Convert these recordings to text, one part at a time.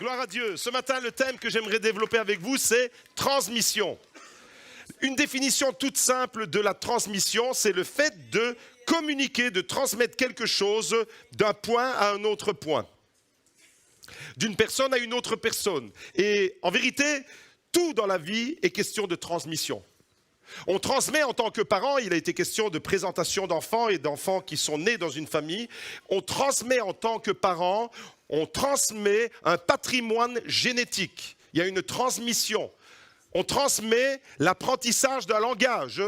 Gloire à Dieu. Ce matin, le thème que j'aimerais développer avec vous, c'est transmission. Une définition toute simple de la transmission, c'est le fait de communiquer, de transmettre quelque chose d'un point à un autre point, d'une personne à une autre personne. Et en vérité, tout dans la vie est question de transmission. On transmet en tant que parent, il a été question de présentation d'enfants et d'enfants qui sont nés dans une famille. On transmet en tant que parent, on transmet un patrimoine génétique. Il y a une transmission. On transmet l'apprentissage d'un langage.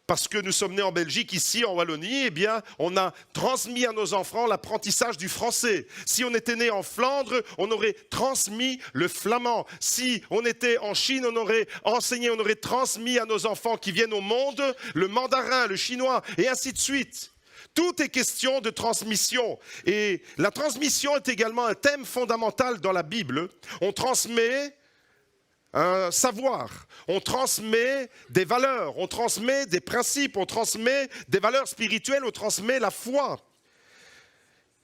Parce que nous sommes nés en Belgique, ici en Wallonie, eh bien, on a transmis à nos enfants l'apprentissage du français. Si on était né en Flandre, on aurait transmis le flamand. Si on était en Chine, on aurait enseigné, on aurait transmis à nos enfants qui viennent au monde le mandarin, le chinois, et ainsi de suite. Tout est question de transmission. Et la transmission est également un thème fondamental dans la Bible. On transmet un savoir, on transmet des valeurs, on transmet des principes, on transmet des valeurs spirituelles, on transmet la foi.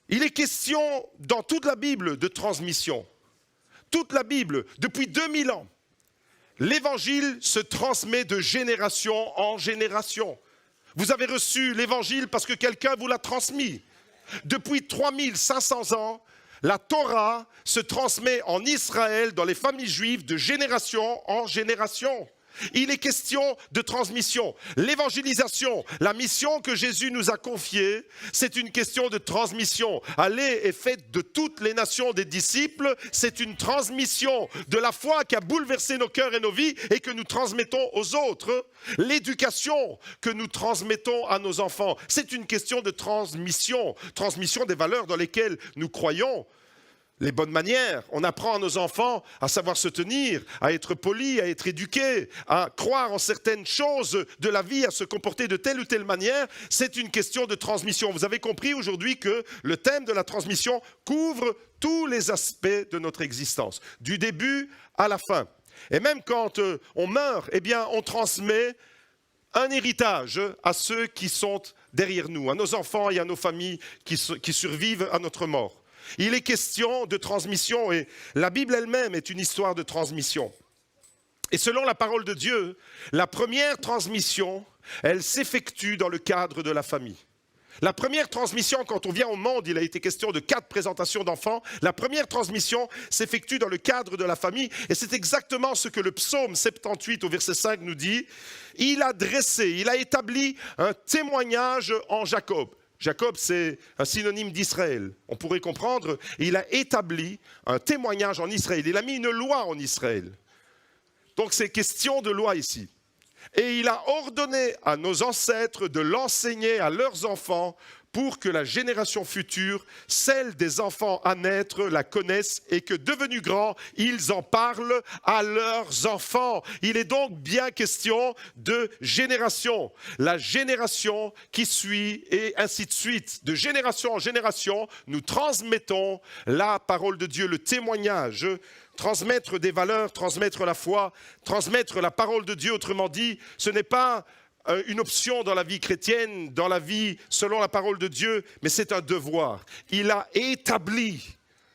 Il est question dans toute la Bible de transmission. Toute la Bible, depuis 2000 ans, l'évangile se transmet de génération en génération. Vous avez reçu l'évangile parce que quelqu'un vous l'a transmis. Depuis 3500 ans, la Torah se transmet en Israël, dans les familles juives, de génération en génération. Il est question de transmission. L'évangélisation, la mission que Jésus nous a confiée, c'est une question de transmission. Allez et faites de toutes les nations des disciples, c'est une transmission de la foi qui a bouleversé nos cœurs et nos vies et que nous transmettons aux autres. L'éducation que nous transmettons à nos enfants, c'est une question de transmission. Transmission des valeurs dans lesquelles nous croyons. Les bonnes manières, on apprend à nos enfants à savoir se tenir, à être poli, à être éduqué, à croire en certaines choses de la vie, à se comporter de telle ou telle manière. C'est une question de transmission. Vous avez compris aujourd'hui que le thème de la transmission couvre tous les aspects de notre existence, du début à la fin. Et même quand on meurt, eh bien, on transmet un héritage à ceux qui sont derrière nous, à nos enfants et à nos familles qui survivent à notre mort. Il est question de transmission et la Bible elle-même est une histoire de transmission. Et selon la parole de Dieu, la première transmission, elle s'effectue dans le cadre de la famille. La première transmission, quand on vient au monde, il a été question de 4 présentations d'enfants. La première transmission s'effectue dans le cadre de la famille et c'est exactement ce que le psaume 78 au verset 5 nous dit. Il a établi un témoignage en Jacob. Jacob, c'est un synonyme d'Israël. On pourrait comprendre, il a établi un témoignage en Israël. Il a mis une loi en Israël. Donc c'est question de loi ici. Et il a ordonné à nos ancêtres de l'enseigner à leurs enfants pour que la génération future, celle des enfants à naître, la connaissent et que devenus grands, ils en parlent à leurs enfants. Il est donc bien question de génération. La génération qui suit et ainsi de suite. De génération en génération, nous transmettons la parole de Dieu, le témoignage. Transmettre des valeurs, transmettre la foi, transmettre la parole de Dieu. Autrement dit, ce n'est pas une option dans la vie chrétienne, dans la vie selon la parole de Dieu, mais c'est un devoir. Il a établi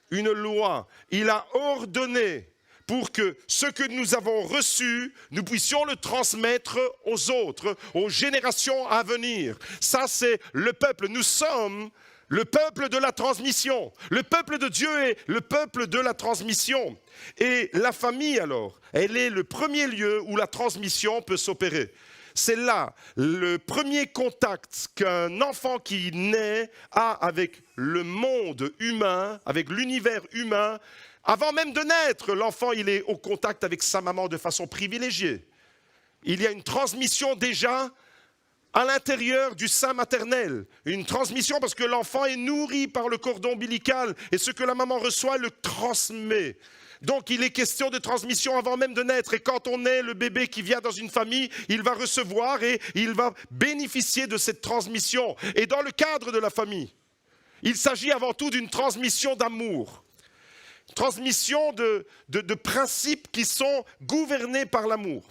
une loi, il a ordonné pour que ce que nous avons reçu, nous puissions le transmettre aux autres, aux générations à venir. Ça, c'est le peuple. Nous sommes le peuple de la transmission. Le peuple de Dieu est le peuple de la transmission. Et la famille, alors, elle est le premier lieu où la transmission peut s'opérer. C'est là le premier contact qu'un enfant qui naît a avec le monde humain, avec l'univers humain. Avant même de naître, l'enfant il est au contact avec sa maman de façon privilégiée. Il y a une transmission déjà à l'intérieur du sein maternel. Une transmission parce que l'enfant est nourri par le cordon ombilical et ce que la maman reçoit le transmet. Donc il est question de transmission avant même de naître. Et quand on est le bébé qui vient dans une famille, il va recevoir et il va bénéficier de cette transmission. Et dans le cadre de la famille, il s'agit avant tout d'une transmission d'amour. Transmission de principes qui sont gouvernés par l'amour.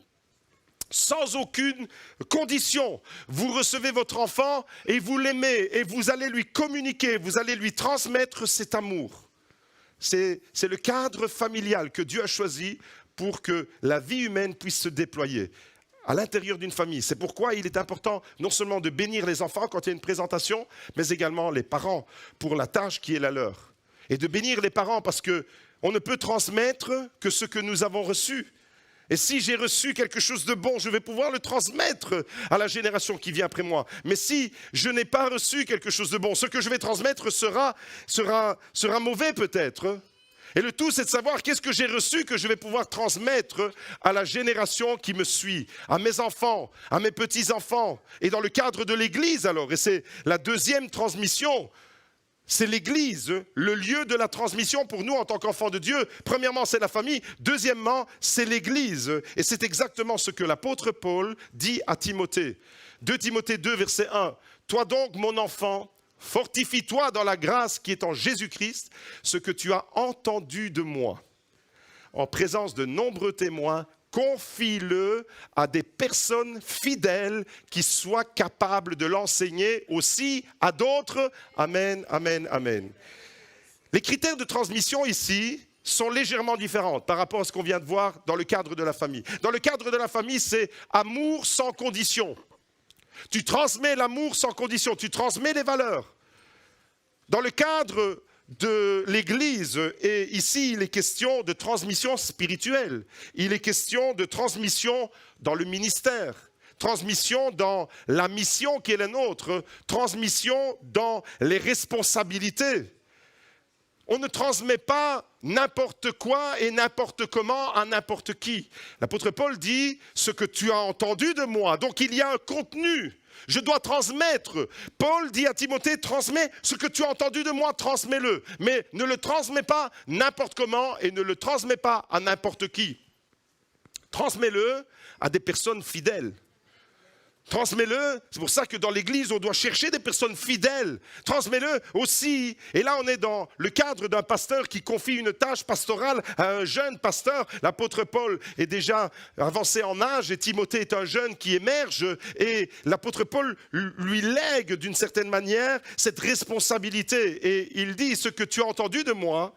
Sans aucune condition. Vous recevez votre enfant et vous l'aimez et vous allez lui communiquer, vous allez lui transmettre cet amour. c'est le cadre familial que Dieu a choisi pour que la vie humaine puisse se déployer à l'intérieur d'une famille. C'est pourquoi il est important non seulement de bénir les enfants quand il y a une présentation, mais également les parents pour la tâche qui est la leur. Et de bénir les parents parce qu'on ne peut transmettre que ce que nous avons reçu. Et si j'ai reçu quelque chose de bon, je vais pouvoir le transmettre à la génération qui vient après moi. Mais si je n'ai pas reçu quelque chose de bon, ce que je vais transmettre sera mauvais peut-être. Et le tout, c'est de savoir qu'est-ce que j'ai reçu que je vais pouvoir transmettre à la génération qui me suit, à mes enfants, à mes petits-enfants. Et dans le cadre de l'Église alors, et c'est la deuxième transmission. C'est l'Église, le lieu de la transmission pour nous en tant qu'enfants de Dieu. Premièrement, c'est la famille. Deuxièmement, c'est l'Église. Et c'est exactement ce que l'apôtre Paul dit à Timothée. 2 Timothée 2, verset 1. « Toi donc, mon enfant, fortifie-toi dans la grâce qui est en Jésus-Christ, ce que tu as entendu de moi. En présence de nombreux témoins, confie-le à des personnes fidèles qui soient capables de l'enseigner aussi à d'autres. Amen, amen, amen. » Les critères de transmission ici sont légèrement différents par rapport à ce qu'on vient de voir dans le cadre de la famille. Dans le cadre de la famille, c'est amour sans condition. Tu transmets l'amour sans condition, tu transmets les valeurs. Dans le cadre de l'Église, et ici il est question de transmission spirituelle, il est question de transmission dans le ministère, transmission dans la mission qui est la nôtre, transmission dans les responsabilités. On ne transmet pas n'importe quoi et n'importe comment à n'importe qui. L'apôtre Paul dit « ce que tu as entendu de moi ». Donc il y a un contenu. Je dois transmettre. Paul dit à Timothée, transmets ce que tu as entendu de moi, transmets-le. Mais ne le transmets pas n'importe comment et ne le transmets pas à n'importe qui. Transmets-le à des personnes fidèles. Transmets-le, c'est pour ça que dans l'Église, on doit chercher des personnes fidèles. Transmets-le aussi, et là on est dans le cadre d'un pasteur qui confie une tâche pastorale à un jeune pasteur. L'apôtre Paul est déjà avancé en âge et Timothée est un jeune qui émerge. Et l'apôtre Paul lui lègue d'une certaine manière cette responsabilité. Et il dit, ce que tu as entendu de moi,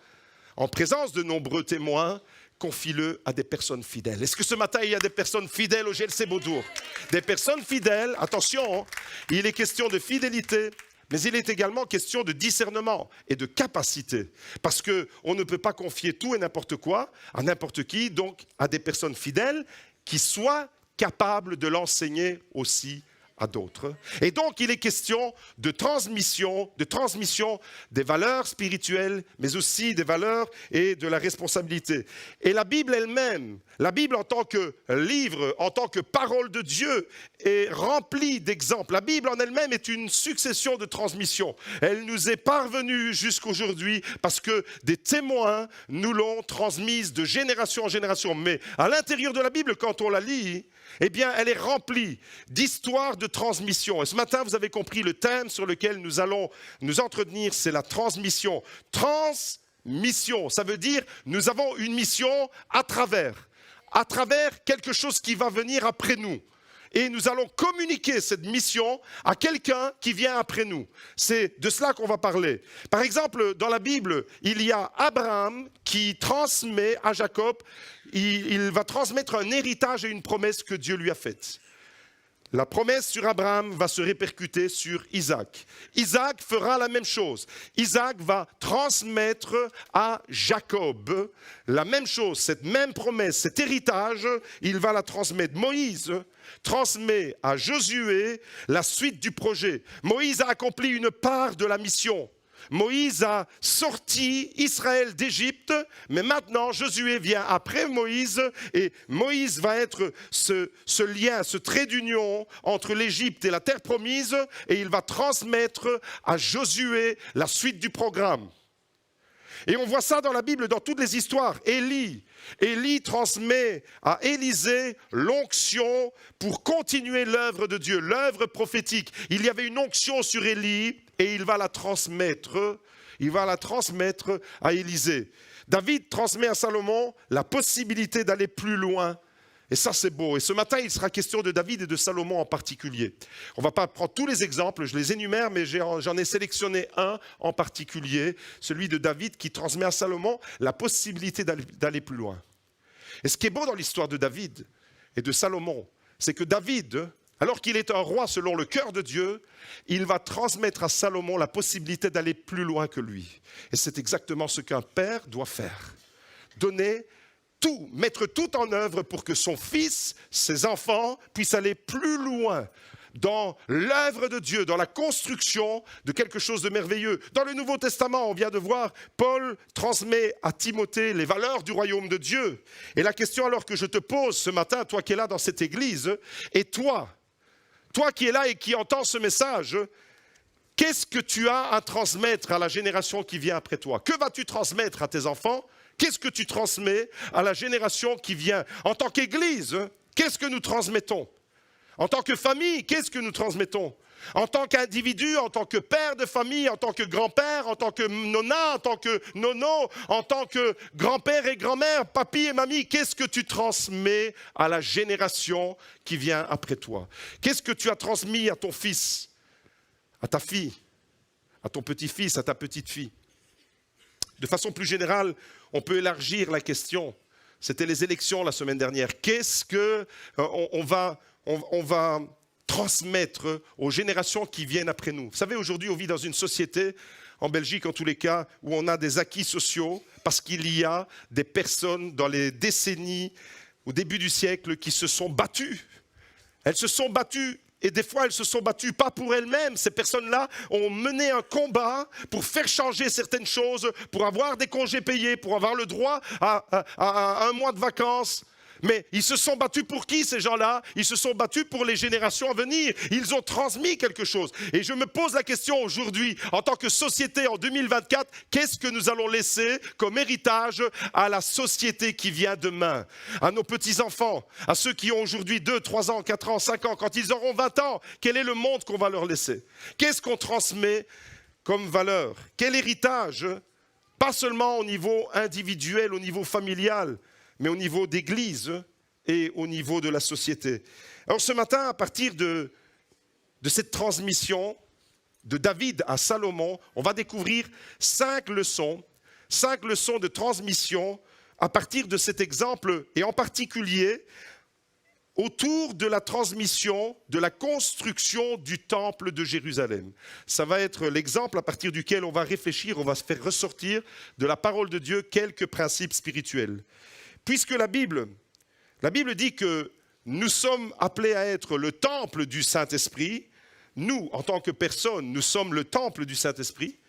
en présence de nombreux témoins, confie-le à des personnes fidèles. Est-ce que ce matin, il y a des personnes fidèles au GLC Beaudour? Des personnes fidèles, attention, il est question de fidélité, mais il est également question de discernement et de capacité. Parce qu'on ne peut pas confier tout et n'importe quoi à n'importe qui, donc à des personnes fidèles qui soient capables de l'enseigner aussi à d'autres. Et donc, il est question de transmission des valeurs spirituelles, mais aussi des valeurs et de la responsabilité. Et la Bible elle-même, la Bible en tant que livre, en tant que parole de Dieu, est remplie d'exemples. La Bible en elle-même est une succession de transmissions. Elle nous est parvenue jusqu'aujourd'hui parce que des témoins nous l'ont transmise de génération en génération. Mais à l'intérieur de la Bible, quand on la lit, eh bien, elle est remplie d'histoires de transmission. Et ce matin, vous avez compris le thème sur lequel nous allons nous entretenir, c'est la transmission. Transmission, ça veut dire nous avons une mission à travers quelque chose qui va venir après nous. Et nous allons communiquer cette mission à quelqu'un qui vient après nous. C'est de cela qu'on va parler. Par exemple, dans la Bible, il y a Abraham qui transmet à Jacob, il va transmettre un héritage et une promesse que Dieu lui a faite. La promesse sur Abraham va se répercuter sur Isaac. Isaac fera la même chose. Isaac va transmettre à Jacob la même chose, cette même promesse, cet héritage, il va la transmettre. Moïse transmet à Josué la suite du projet. Moïse a accompli une part de la mission. Moïse a sorti Israël d'Égypte, mais maintenant Josué vient après Moïse et Moïse va être ce lien, ce trait d'union entre l'Égypte et la terre promise et il va transmettre à Josué la suite du programme. Et on voit ça dans la Bible, dans toutes les histoires. Élie transmet à Élisée l'onction pour continuer l'œuvre de Dieu, l'œuvre prophétique. Il y avait une onction sur Élie et il va la transmettre à Élisée. David transmet à Salomon la possibilité d'aller plus loin. Et ça, c'est beau. Et ce matin, il sera question de David et de Salomon en particulier. On ne va pas prendre tous les exemples, je les énumère, mais j'en ai sélectionné un en particulier, celui de David qui transmet à Salomon la possibilité d'aller plus loin. Et ce qui est beau dans l'histoire de David et de Salomon, c'est que David, alors qu'il est un roi selon le cœur de Dieu, il va transmettre à Salomon la possibilité d'aller plus loin que lui. Et c'est exactement ce qu'un père doit faire. Donner tout, mettre tout en œuvre pour que son fils, ses enfants, puissent aller plus loin dans l'œuvre de Dieu, dans la construction de quelque chose de merveilleux. Dans le Nouveau Testament, on vient de voir, Paul transmet à Timothée les valeurs du royaume de Dieu. Et la question alors que je te pose ce matin, toi qui es là dans cette église, et toi qui es là et qui entends ce message, qu'est-ce que tu as à transmettre à la génération qui vient après toi? Que vas-tu transmettre à tes enfants? Qu'est-ce que tu transmets à la génération qui vient? En tant qu'Église, qu'est-ce que nous transmettons? En tant que famille, qu'est-ce que nous transmettons? En tant qu'individu, en tant que père de famille, en tant que grand-père, en tant que nonna, en tant que nono, en tant que grand-père et grand-mère, papy et mamie, qu'est-ce que tu transmets à la génération qui vient après toi? Qu'est-ce que tu as transmis à ton fils, à ta fille, à ton petit-fils, à ta petite-fille? De façon plus générale, on peut élargir la question. C'était les élections la semaine dernière. Qu'est-ce qu'on va transmettre aux générations qui viennent après nous? Vous savez, aujourd'hui, on vit dans une société, en Belgique en tous les cas, où on a des acquis sociaux parce qu'il y a des personnes dans les décennies, au début du siècle, qui se sont battues. Elles se sont battues. Et des fois, elles se sont battues pas pour elles-mêmes. Ces personnes-là ont mené un combat pour faire changer certaines choses, pour avoir des congés payés, pour avoir le droit à un mois de vacances. Mais ils se sont battus pour qui, ces gens-là? Ils se sont battus pour les générations à venir. Ils ont transmis quelque chose. Et je me pose la question aujourd'hui, en tant que société en 2024, qu'est-ce que nous allons laisser comme héritage à la société qui vient demain? À nos petits-enfants, à ceux qui ont aujourd'hui 2, 3 ans, 4 ans, 5 ans, quand ils auront 20 ans, quel est le monde qu'on va leur laisser? Qu'est-ce qu'on transmet comme valeur? Quel héritage? Pas seulement au niveau individuel, au niveau familial, mais au niveau d'église et au niveau de la société. Alors ce matin, à partir de cette transmission de David à Salomon, on va découvrir 5 leçons de transmission à partir de cet exemple, et en particulier autour de la transmission, de la construction du temple de Jérusalem. Ça va être l'exemple à partir duquel on va réfléchir, on va se faire ressortir de la parole de Dieu quelques principes spirituels. Puisque la Bible dit que nous sommes appelés à être le temple du Saint-Esprit, nous, en tant que personnes, nous sommes le temple du Saint-Esprit,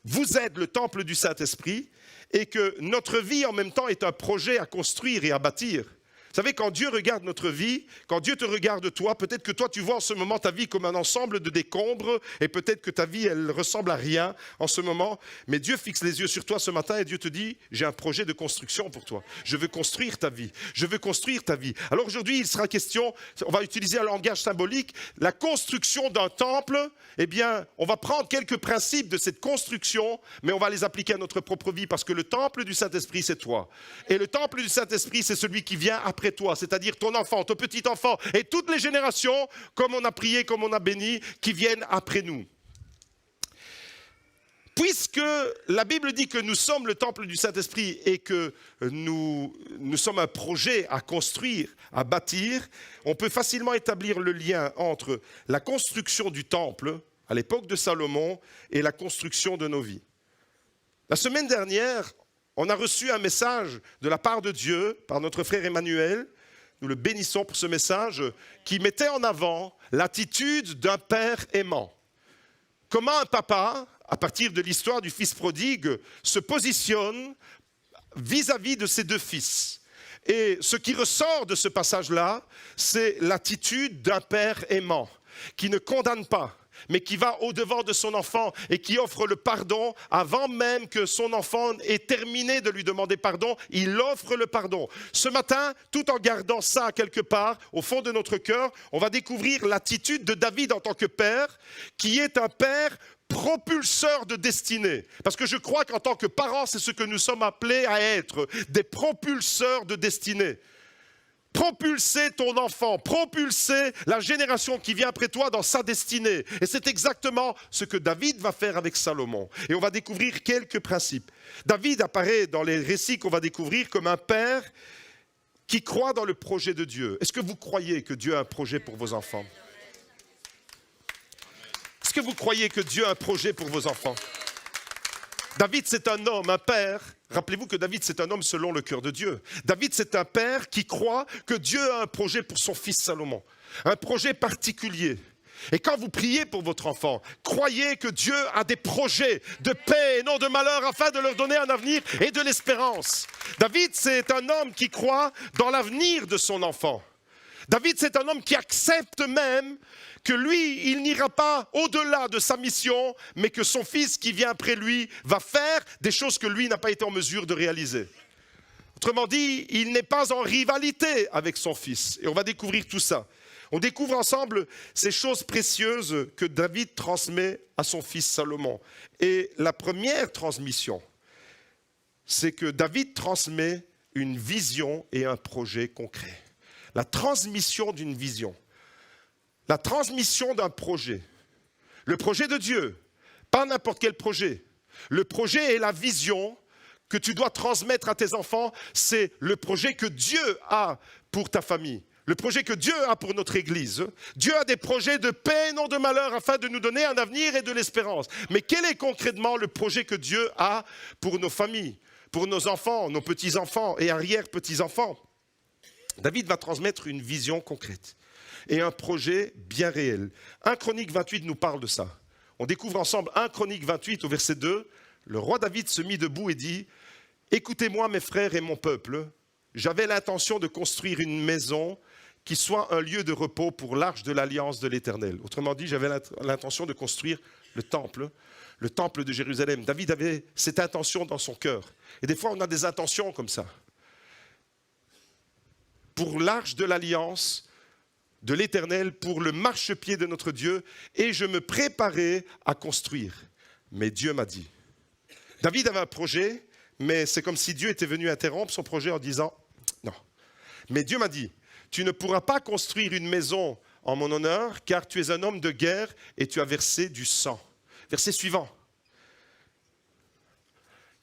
vous êtes le temple du Saint-Esprit, et que notre vie en même temps est un projet à construire et à bâtir. Vous savez, quand Dieu regarde notre vie, quand Dieu te regarde toi, peut-être que toi tu vois en ce moment ta vie comme un ensemble de décombres et peut-être que ta vie elle ressemble à rien en ce moment, mais Dieu fixe les yeux sur toi ce matin et Dieu te dit, j'ai un projet de construction pour toi. Je veux construire ta vie, je veux construire ta vie. Alors aujourd'hui il sera question, on va utiliser un langage symbolique, la construction d'un temple, eh bien on va prendre quelques principes de cette construction, mais on va les appliquer à notre propre vie parce que le temple du Saint-Esprit c'est toi. Et le temple du Saint-Esprit c'est celui qui vient après toi, c'est-à-dire ton enfant, ton petit-enfant et toutes les générations, comme on a prié, comme on a béni, qui viennent après nous. Puisque la Bible dit que nous sommes le temple du Saint-Esprit et que nous sommes un projet à construire, à bâtir, on peut facilement établir le lien entre la construction du temple à l'époque de Salomon et la construction de nos vies. La semaine dernière, on a reçu un message de la part de Dieu, par notre frère Emmanuel, nous le bénissons pour ce message, qui mettait en avant l'attitude d'un père aimant. Comment un papa, à partir de l'histoire du fils prodigue, se positionne vis-à-vis de ses 2 fils. Et ce qui ressort de ce passage-là, c'est l'attitude d'un père aimant, qui ne condamne pas, mais qui va au-devant de son enfant et qui offre le pardon avant même que son enfant ait terminé de lui demander pardon, il offre le pardon. Ce matin, tout en gardant ça quelque part au fond de notre cœur, on va découvrir l'attitude de David en tant que père, qui est un père propulseur de destinée. Parce que je crois qu'en tant que parents, c'est ce que nous sommes appelés à être, des propulseurs de destinée. propulser ton enfant, propulser la génération qui vient après toi dans sa destinée. Et c'est exactement ce que David va faire avec Salomon. Et on va découvrir quelques principes. David apparaît dans les récits qu'on va découvrir comme un père qui croit dans le projet de Dieu. Est-ce que vous croyez que Dieu a un projet pour vos enfants? Est-ce que vous croyez que Dieu a un projet pour vos enfants? David, c'est un homme, un père. Rappelez-vous que David, c'est un homme selon le cœur de Dieu. David, c'est un père qui croit que Dieu a un projet pour son fils Salomon. Un projet particulier. Et quand vous priez pour votre enfant, croyez que Dieu a des projets de paix et non de malheur afin de leur donner un avenir et de l'espérance. David, c'est un homme qui croit dans l'avenir de son enfant. David, c'est un homme qui accepte même que lui, il n'ira pas au-delà de sa mission, mais que son fils qui vient après lui va faire des choses que lui n'a pas été en mesure de réaliser. Autrement dit, il n'est pas en rivalité avec son fils. Et on va découvrir tout ça. On découvre ensemble ces choses précieuses que David transmet à son fils Salomon. Et la première transmission, c'est que David transmet une vision et un projet concret. La transmission d'une vision. La transmission d'un projet. Le projet de Dieu, pas n'importe quel projet. Le projet et la vision que tu dois transmettre à tes enfants, c'est le projet que Dieu a pour ta famille. Le projet que Dieu a pour notre Église. Dieu a des projets de paix et non de malheur afin de nous donner un avenir et de l'espérance. Mais quel est concrètement le projet que Dieu a pour nos familles, pour nos enfants, nos petits-enfants et arrière-petits-enfants? David va transmettre une vision concrète et un projet bien réel. 1 Chronique 28 nous parle de ça. On découvre ensemble 1 Chronique 28 au verset 2. Le roi David se mit debout et dit « Écoutez-moi mes frères et mon peuple, j'avais l'intention de construire une maison qui soit un lieu de repos pour l'arche de l'alliance de l'Éternel. » Autrement dit, j'avais l'intention de construire le temple de Jérusalem. David avait cette intention dans son cœur. Et des fois, on a des intentions comme ça. Pour l'arche de l'alliance de l'Éternel, pour le marchepied de notre Dieu, et je me préparais à construire. Mais Dieu m'a dit. David avait un projet, mais c'est comme si Dieu était venu interrompre son projet en disant « Non ». Mais Dieu m'a dit « Tu ne pourras pas construire une maison en mon honneur, car tu es un homme de guerre et tu as versé du sang. » Verset suivant.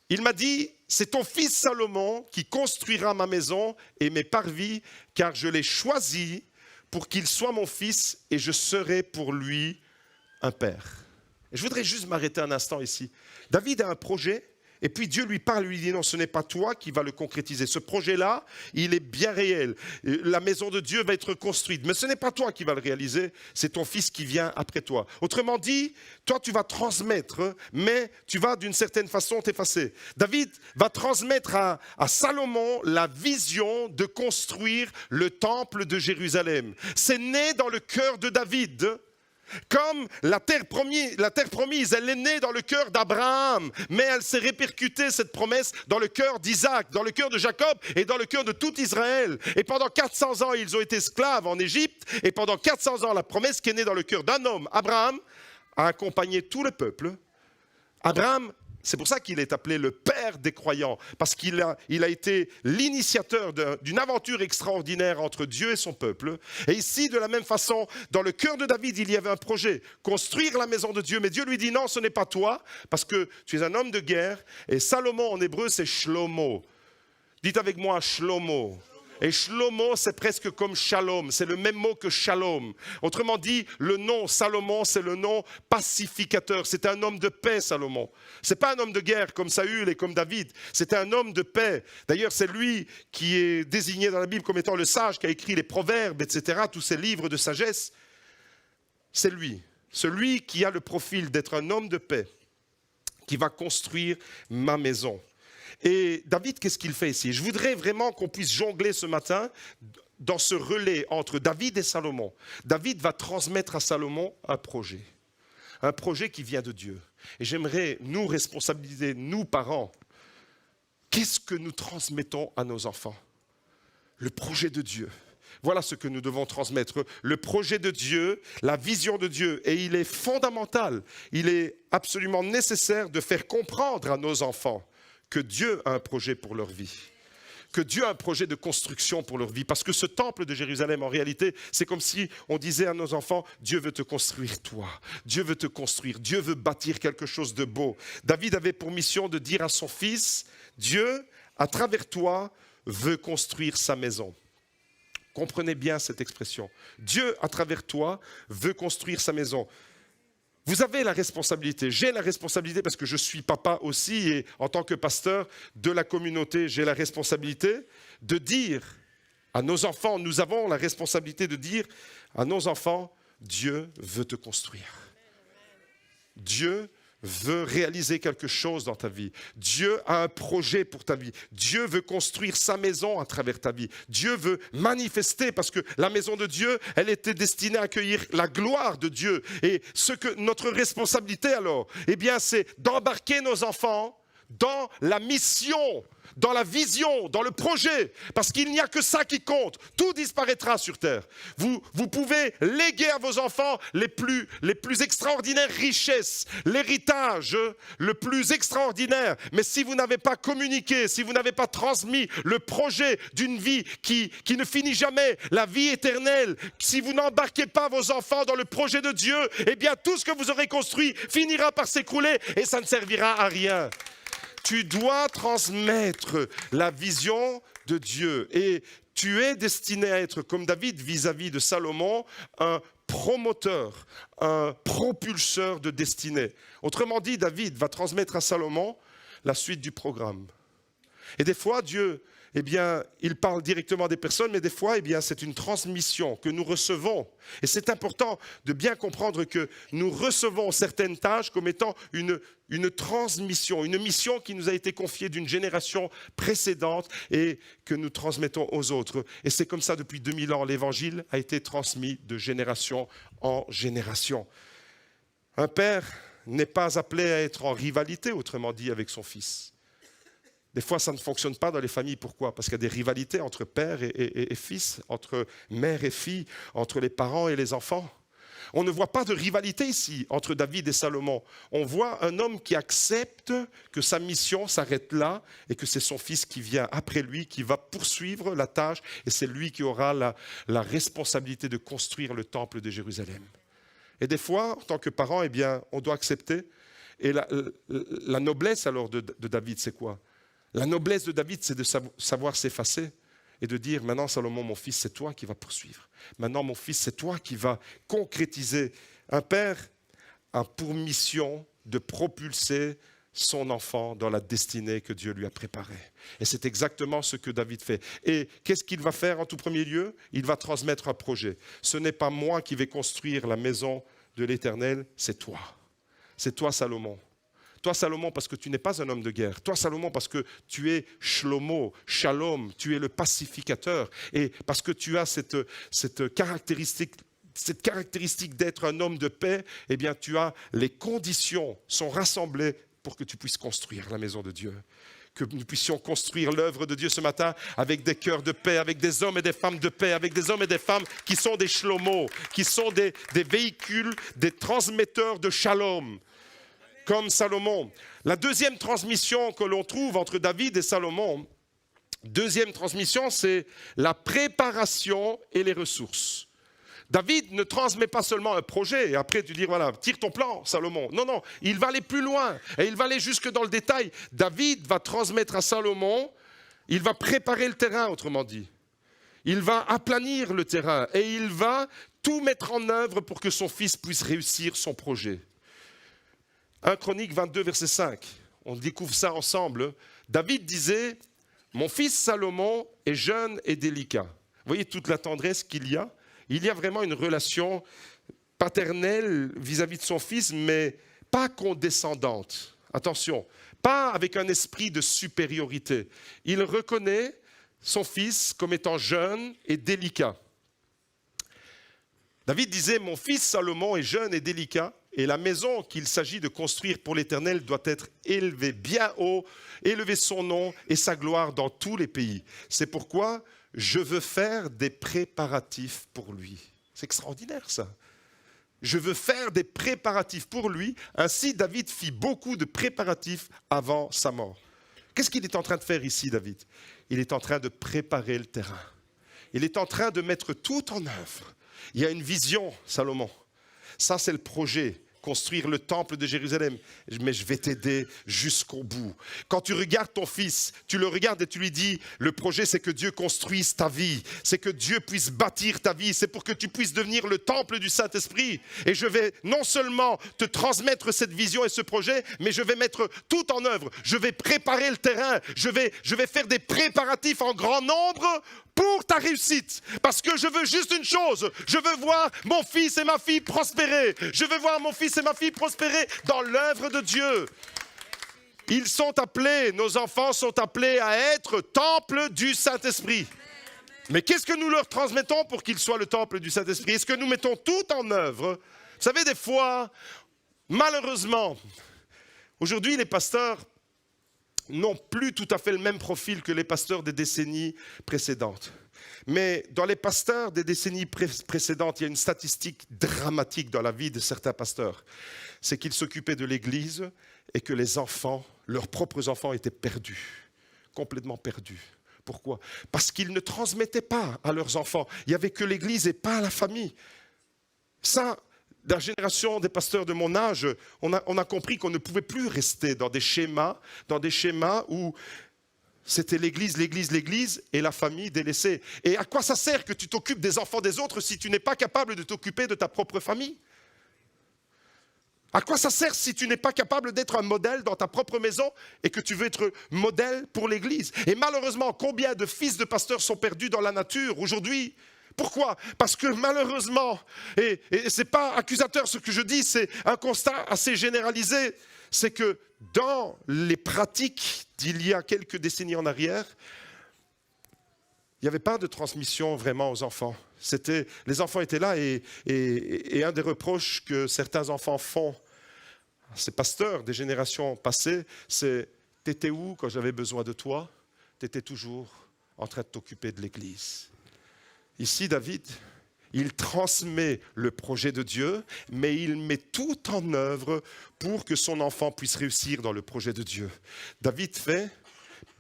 Il m'a dit « C'est ton fils Salomon qui construira ma maison et mes parvis, car je l'ai choisi pour qu'il soit mon fils et je serai pour lui un père. » Et je voudrais juste m'arrêter un instant ici. David a un projet et puis Dieu lui parle, lui dit non, ce n'est pas toi qui vas le concrétiser. Ce projet-là, il est bien réel. La maison de Dieu va être construite, mais ce n'est pas toi qui vas le réaliser, c'est ton fils qui vient après toi. Autrement dit, toi tu vas transmettre, mais tu vas d'une certaine façon t'effacer. David va transmettre à Salomon la vision de construire le temple de Jérusalem. C'est né dans le cœur de David. Comme la terre promise, elle est née dans le cœur d'Abraham, mais elle s'est répercutée, cette promesse, dans le cœur d'Isaac, dans le cœur de Jacob et dans le cœur de tout Israël. Et pendant 400 ans, ils ont été esclaves en Égypte, et pendant 400 ans, la promesse qui est née dans le cœur d'un homme, Abraham, a accompagné tout le peuple. Abraham, c'est pour ça qu'il est appelé le père des croyants, parce qu'il a été l'initiateur d'une aventure extraordinaire entre Dieu et son peuple. Et ici, de la même façon, dans le cœur de David, il y avait un projet, construire la maison de Dieu. Mais Dieu lui dit non, ce n'est pas toi, parce que tu es un homme de guerre. Et Salomon en hébreu, c'est Shlomo. Dites avec moi Shlomo. Et Shlomo, c'est presque comme Shalom, c'est le même mot que Shalom. Autrement dit, le nom Salomon, c'est le nom pacificateur. C'est un homme de paix, Salomon. Ce n'est pas un homme de guerre comme Saül et comme David, c'est un homme de paix. D'ailleurs, c'est lui qui est désigné dans la Bible comme étant le sage, qui a écrit les proverbes, etc., tous ces livres de sagesse. C'est lui, celui qui a le profil d'être un homme de paix, qui va construire ma maison. Et David, qu'est-ce qu'il fait ici? Je voudrais vraiment qu'on puisse jongler ce matin dans ce relais entre David et Salomon. David va transmettre à Salomon un projet qui vient de Dieu. Et j'aimerais nous responsabiliser, nous parents, qu'est-ce que nous transmettons à nos enfants? Le projet de Dieu. Voilà ce que nous devons transmettre. Le projet de Dieu, la vision de Dieu. Et il est fondamental, il est absolument nécessaire de faire comprendre à nos enfants que Dieu a un projet pour leur vie. que Dieu a un projet de construction pour leur vie. Parce que ce temple de Jérusalem, en réalité, c'est comme si on disait à nos enfants, Dieu veut te construire toi. Dieu veut te construire. Dieu veut bâtir quelque chose de beau. David avait pour mission de dire à son fils, Dieu, à travers toi, veut construire sa maison. Comprenez bien cette expression. Dieu, à travers toi, veut construire sa maison. Vous avez la responsabilité, j'ai la responsabilité parce que je suis papa aussi et en tant que pasteur de la communauté, j'ai la responsabilité de dire à nos enfants, nous avons la responsabilité de dire à nos enfants, Dieu veut te construire. Dieu veut réaliser quelque chose dans ta vie. Dieu a un projet pour ta vie. Dieu veut construire sa maison à travers ta vie. Dieu veut manifester parce que la maison de Dieu, elle était destinée à accueillir la gloire de Dieu. Et ce que notre responsabilité alors, eh bien, c'est d'embarquer nos enfants dans la mission, dans la vision, dans le projet, parce qu'il n'y a que ça qui compte. Tout disparaîtra sur terre. Vous pouvez léguer à vos enfants les plus extraordinaires richesses, l'héritage le plus extraordinaire. Mais si vous n'avez pas communiqué, si vous n'avez pas transmis le projet d'une vie qui ne finit jamais, la vie éternelle, si vous n'embarquez pas vos enfants dans le projet de Dieu, eh bien tout ce que vous aurez construit finira par s'écrouler et ça ne servira à rien. Tu dois transmettre la vision de Dieu et tu es destiné à être comme David vis-à-vis de Salomon, un promoteur, un propulseur de destinée. Autrement dit, David va transmettre à Salomon la suite du programme. Et des fois, Dieu, eh bien, il parle directement à des personnes, mais des fois, eh bien, c'est une transmission que nous recevons. Et c'est important de bien comprendre que nous recevons certaines tâches comme étant une transmission, une mission qui nous a été confiée d'une génération précédente et que nous transmettons aux autres. Et c'est comme ça depuis 2000 ans, l'évangile a été transmis de génération en génération. Un père n'est pas appelé à être en rivalité, autrement dit, avec son fils. Des fois, ça ne fonctionne pas dans les familles. Pourquoi ? Parce qu'il y a des rivalités entre père et fils, entre mère et fille, entre les parents et les enfants. On ne voit pas de rivalité ici entre David et Salomon. On voit un homme qui accepte que sa mission s'arrête là et que c'est son fils qui vient après lui, qui va poursuivre la tâche et c'est lui qui aura la responsabilité de construire le temple de Jérusalem. Et des fois, en tant que parent, eh bien, on doit accepter. Et la noblesse alors de David, c'est quoi ? La noblesse de David, c'est de savoir s'effacer et de dire, maintenant Salomon, mon fils, c'est toi qui vas poursuivre. Maintenant, mon fils, c'est toi qui vas concrétiser. Un père a pour mission de propulser son enfant dans la destinée que Dieu lui a préparée. Et c'est exactement ce que David fait. Et qu'est-ce qu'il va faire en tout premier lieu ? Il va transmettre un projet. Ce n'est pas moi qui vais construire la maison de l'Éternel, c'est toi. C'est toi, Salomon. Toi, Salomon, parce que tu n'es pas un homme de guerre. Toi, Salomon, parce que tu es Shlomo, Shalom, tu es le pacificateur. Et parce que tu as cette caractéristique d'être un homme de paix, eh bien, tu as les conditions sont rassemblées pour que tu puisses construire la maison de Dieu. Que nous puissions construire l'œuvre de Dieu ce matin avec des cœurs de paix, avec des hommes et des femmes de paix, avec des hommes et des femmes qui sont des Shlomo, qui sont des véhicules, des transmetteurs de Shalom. Comme Salomon. La deuxième transmission que l'on trouve entre David et Salomon, deuxième transmission, c'est la préparation et les ressources. David ne transmet pas seulement un projet et après tu dis voilà, tire ton plan, Salomon. Non, non, il va aller plus loin et il va aller jusque dans le détail. David va transmettre à Salomon, il va préparer le terrain, autrement dit. Il va aplanir le terrain et il va tout mettre en œuvre pour que son fils puisse réussir son projet. 1 Chronique 22, verset 5, on découvre ça ensemble. David disait, mon fils Salomon est jeune et délicat. Vous voyez toute la tendresse qu'il y a ? Il y a vraiment une relation paternelle vis-à-vis de son fils, mais pas condescendante. Attention, pas avec un esprit de supériorité. Il reconnaît son fils comme étant jeune et délicat. David disait, mon fils Salomon est jeune et délicat, et la maison qu'il s'agit de construire pour l'Éternel doit être élevée bien haut, élever son nom et sa gloire dans tous les pays. C'est pourquoi je veux faire des préparatifs pour lui. C'est extraordinaire ça. Je veux faire des préparatifs pour lui. Ainsi, David fit beaucoup de préparatifs avant sa mort. Qu'est-ce qu'il est en train de faire ici, David? Il est en train de préparer le terrain. Il est en train de mettre tout en œuvre. Il y a une vision, Salomon. Ça, c'est le projet. Construire le temple de Jérusalem. Mais je vais t'aider jusqu'au bout. Quand tu regardes ton fils, tu le regardes et tu lui dis, le projet c'est que Dieu construise ta vie. C'est que Dieu puisse bâtir ta vie. C'est pour que tu puisses devenir le temple du Saint-Esprit. Et je vais non seulement te transmettre cette vision et ce projet, mais je vais mettre tout en œuvre. Je vais préparer le terrain. Je vais faire des préparatifs en grand nombre pour ta réussite. Parce que je veux juste une chose. Je veux voir mon fils et ma fille prospérer. Je veux voir mon fils et ma fille prospérer dans l'œuvre de Dieu. Ils sont appelés, nos enfants sont appelés à être temple du Saint-Esprit. Mais qu'est-ce que nous leur transmettons pour qu'ils soient le temple du Saint-Esprit? Est-ce que nous mettons tout en œuvre? Vous savez, des fois, malheureusement, aujourd'hui, les pasteurs n'ont plus tout à fait le même profil que les pasteurs des décennies précédentes. Mais dans les pasteurs des décennies précédentes, il y a une statistique dramatique dans la vie de certains pasteurs. C'est qu'ils s'occupaient de l'Église et que les enfants, leurs propres enfants, étaient perdus, complètement perdus. Pourquoi? Parce qu'ils ne transmettaient pas à leurs enfants. Il n'y avait que l'Église et pas la famille. Ça, dans la génération des pasteurs de mon âge, on a compris qu'on ne pouvait plus rester dans des schémas où c'était l'Église, l'Église, l'Église et la famille délaissée. Et à quoi ça sert que tu t'occupes des enfants des autres si tu n'es pas capable de t'occuper de ta propre famille? À quoi ça sert si tu n'es pas capable d'être un modèle dans ta propre maison et que tu veux être modèle pour l'Église? Et malheureusement, combien de fils de pasteurs sont perdus dans la nature aujourd'hui? Pourquoi? Parce que malheureusement, et ce n'est pas accusateur ce que je dis, c'est un constat assez généralisé, c'est que dans les pratiques d'il y a quelques décennies en arrière, il n'y avait pas de transmission vraiment aux enfants. Les enfants étaient là et un des reproches que certains enfants font à ces pasteurs des générations passées, c'est « t'étais où quand j'avais besoin de toi? T'étais toujours en train de t'occuper de l'Église. » Ici, David, il transmet le projet de Dieu, mais il met tout en œuvre pour que son enfant puisse réussir dans le projet de Dieu. David fait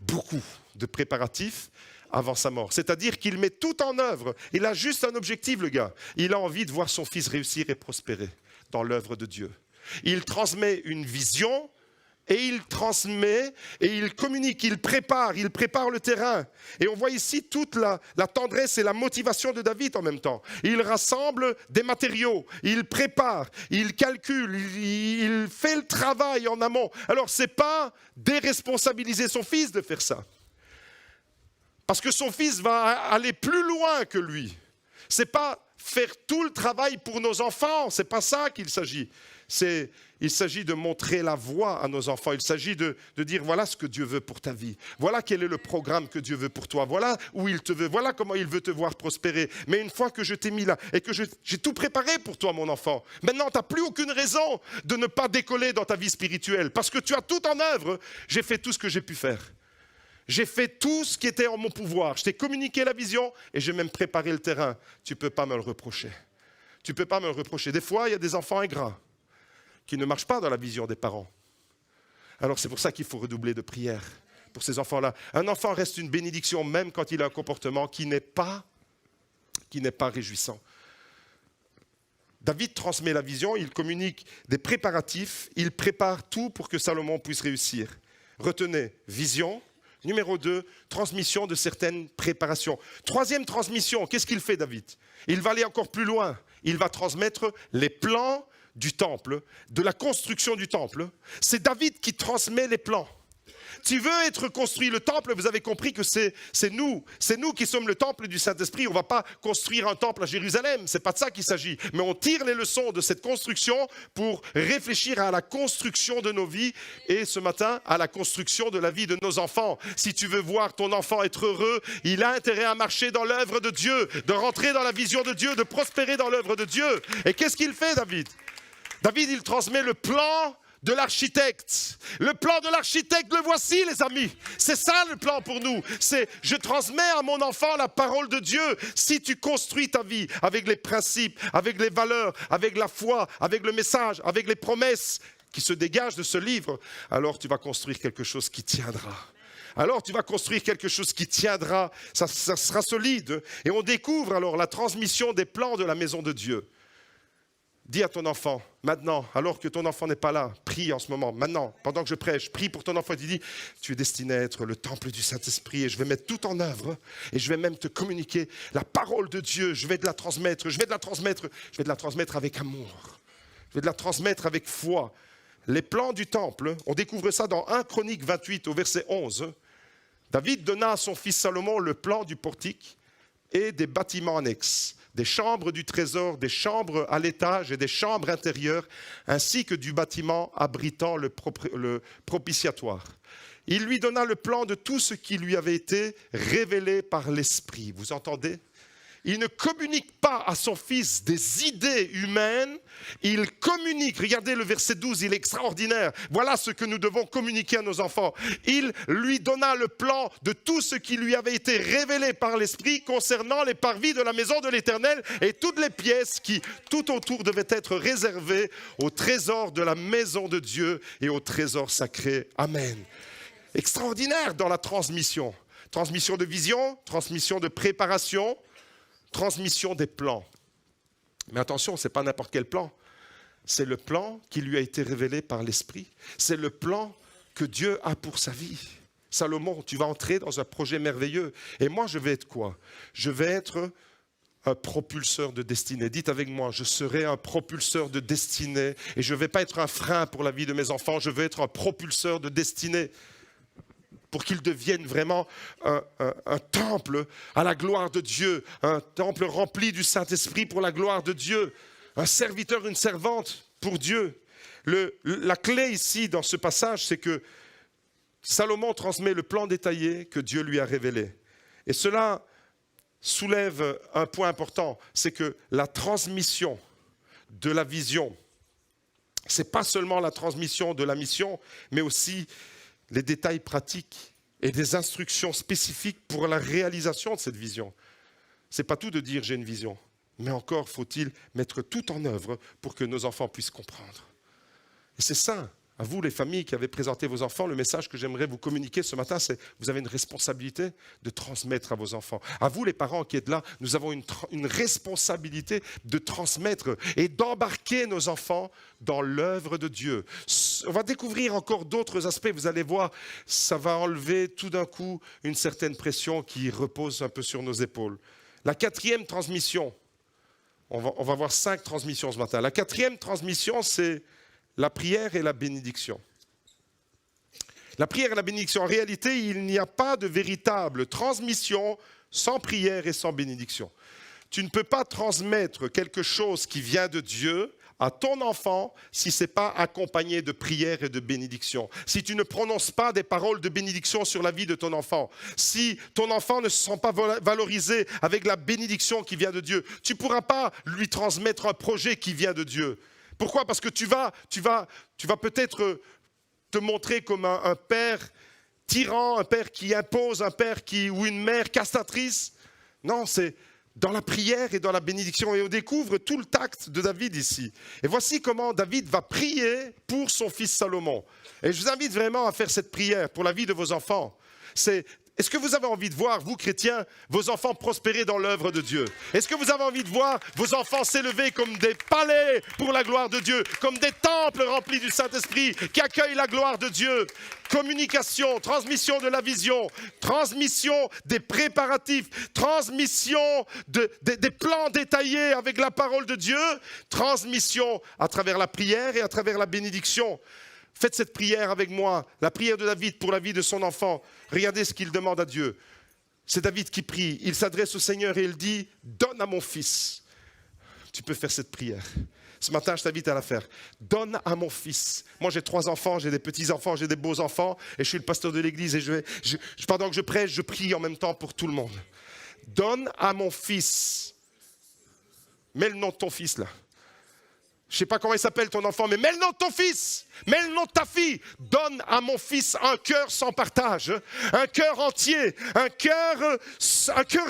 beaucoup de préparatifs avant sa mort. C'est-à-dire qu'il met tout en œuvre. Il a juste un objectif, le gars. Il a envie de voir son fils réussir et prospérer dans l'œuvre de Dieu. Il transmet une vision et il transmet et il communique, il prépare le terrain. Et on voit ici toute la tendresse et la motivation de David en même temps. Il rassemble des matériaux, il prépare, il calcule, il fait le travail en amont. Alors ce n'est pas déresponsabiliser son fils de faire ça. Parce que son fils va aller plus loin que lui. Ce n'est pas faire tout le travail pour nos enfants, ce n'est pas ça qu'il s'agit. Il s'agit de montrer la voie à nos enfants. Il s'agit de dire voilà ce que Dieu veut pour ta vie. Voilà quel est le programme que Dieu veut pour toi. Voilà où il te veut. Voilà comment il veut te voir prospérer. Mais une fois que je t'ai mis là et que j'ai tout préparé pour toi, mon enfant, maintenant tu n'as plus aucune raison de ne pas décoller dans ta vie spirituelle. Parce que tu as tout en œuvre. J'ai fait tout ce que j'ai pu faire. J'ai fait tout ce qui était en mon pouvoir. Je t'ai communiqué la vision et j'ai même préparé le terrain. Tu ne peux pas me le reprocher. Tu ne peux pas me le reprocher. Des fois, il y a des enfants ingrats qui ne marchent pas dans la vision des parents. Alors c'est pour ça qu'il faut redoubler de prière pour ces enfants-là. Un enfant reste une bénédiction même quand il a un comportement qui n'est pas réjouissant. David transmet la vision, il communique des préparatifs, il prépare tout pour que Salomon puisse réussir. Retenez, vision. Numéro 2, transmission de certaines préparations. Troisième transmission, qu'est-ce qu'il fait David? Il va aller encore plus loin. Il va transmettre les plans du temple, de la construction du temple. C'est David qui transmet les plans. Tu veux être construit le temple, vous avez compris que c'est nous qui sommes le temple du Saint-Esprit. On ne va pas construire un temple à Jérusalem, ce n'est pas de ça qu'il s'agit. Mais on tire les leçons de cette construction pour réfléchir à la construction de nos vies et ce matin à la construction de la vie de nos enfants. Si tu veux voir ton enfant être heureux, il a intérêt à marcher dans l'œuvre de Dieu, de rentrer dans la vision de Dieu, de prospérer dans l'œuvre de Dieu. Et qu'est-ce qu'il fait David? David, il transmet le plan de l'architecte. Le plan de l'architecte, le voici les amis. C'est ça le plan pour nous. C'est je transmets à mon enfant la parole de Dieu. Si tu construis ta vie avec les principes, avec les valeurs, avec la foi, avec le message, avec les promesses qui se dégagent de ce livre, alors tu vas construire quelque chose qui tiendra. alors tu vas construire quelque chose qui tiendra, ça sera solide. Et on découvre alors la transmission des plans de la maison de Dieu. Dis à ton enfant, maintenant, alors que ton enfant n'est pas là, prie en ce moment, maintenant, pendant que je prêche, prie pour ton enfant et tu dis, tu es destiné à être le temple du Saint-Esprit et je vais mettre tout en œuvre et je vais même te communiquer la parole de Dieu, je vais te la transmettre, je vais te la transmettre avec amour, je vais te la transmettre avec foi. Les plans du temple, on découvre ça dans 1 Chronique 28 au verset 11. David donna à son fils Salomon le plan du portique et des bâtiments annexes, des chambres du trésor, des chambres à l'étage et des chambres intérieures, ainsi que du bâtiment abritant le propitiatoire. Il lui donna le plan de tout ce qui lui avait été révélé par l'Esprit. Vous entendez ? Il ne communique pas à son fils des idées humaines, il communique, regardez le verset 12, il est extraordinaire. Voilà ce que nous devons communiquer à nos enfants. Il lui donna le plan de tout ce qui lui avait été révélé par l'Esprit concernant les parvis de la maison de l'Éternel et toutes les pièces qui, tout autour, devaient être réservées au trésor de la maison de Dieu et au trésor sacré. Amen. Extraordinaire dans la transmission. Transmission de vision, transmission de préparation, transmission des plans. Mais attention, ce n'est pas n'importe quel plan. C'est le plan qui lui a été révélé par l'Esprit. C'est le plan que Dieu a pour sa vie. Salomon, tu vas entrer dans un projet merveilleux. Et moi, je vais être quoi ? Je vais être un propulseur de destinée. Dites avec moi, je serai un propulseur de destinée. Et je ne vais pas être un frein pour la vie de mes enfants. Je veux être un propulseur de destinée. Pour qu'ils deviennent vraiment un temple à la gloire de Dieu, un temple rempli du Saint-Esprit pour la gloire de Dieu, un serviteur, une servante pour Dieu. La clé ici dans ce passage, c'est que Salomon transmet le plan détaillé que Dieu lui a révélé. Et cela soulève un point important, c'est que la transmission de la vision, ce n'est pas seulement la transmission de la mission, mais aussi les détails pratiques et des instructions spécifiques pour la réalisation de cette vision. Ce n'est pas tout de dire j'ai une vision, mais encore faut-il mettre tout en œuvre pour que nos enfants puissent comprendre. Et c'est ça, à vous les familles qui avez présenté vos enfants, le message que j'aimerais vous communiquer ce matin, c'est vous avez une responsabilité de transmettre à vos enfants. À vous les parents qui êtes là, nous avons une responsabilité de transmettre et d'embarquer nos enfants dans l'œuvre de Dieu. On va découvrir encore d'autres aspects, vous allez voir, ça va enlever tout d'un coup une certaine pression qui repose un peu sur nos épaules. La 4e transmission, on va voir 5 transmissions ce matin. La 4e transmission, c'est la prière et la bénédiction. La prière et la bénédiction, en réalité, il n'y a pas de véritable transmission sans prière et sans bénédiction. Tu ne peux pas transmettre quelque chose qui vient de Dieu à ton enfant si ce n'est pas accompagné de prière et de bénédiction. Si tu ne prononces pas des paroles de bénédiction sur la vie de ton enfant, si ton enfant ne se sent pas valorisé avec la bénédiction qui vient de Dieu, tu ne pourras pas lui transmettre un projet qui vient de Dieu. Pourquoi ? Parce que tu vas peut-être te montrer comme un père tyran, un père qui impose, ou une mère castratrice. Non, c'est dans la prière et dans la bénédiction. Et on découvre tout le tact de David ici. Et voici comment David va prier pour son fils Salomon. Et je vous invite vraiment à faire cette prière pour la vie de vos enfants. Est-ce que vous avez envie de voir, vous chrétiens, vos enfants prospérer dans l'œuvre de Dieu ? Est-ce que vous avez envie de voir vos enfants s'élever comme des palais pour la gloire de Dieu, comme des temples remplis du Saint-Esprit qui accueillent la gloire de Dieu ? Communication, transmission de la vision, transmission des préparatifs, transmission des plans détaillés avec la parole de Dieu, transmission à travers la prière et à travers la bénédiction. Faites cette prière avec moi, la prière de David pour la vie de son enfant. Regardez ce qu'il demande à Dieu. C'est David qui prie, il s'adresse au Seigneur et il dit « Donne à mon fils ». Tu peux faire cette prière. Ce matin, je t'invite à la faire. Donne à mon fils. Moi, j'ai 3 enfants, j'ai des petits-enfants, j'ai des beaux-enfants et je suis le pasteur de l'église et pendant que je prêche, je prie en même temps pour tout le monde. Donne à mon fils. Mets le nom de ton fils là. Je ne sais pas comment il s'appelle ton enfant, mais mets le nom de ton fils, mets le nom de ta fille. Donne à mon fils un cœur sans partage, un cœur entier, un cœur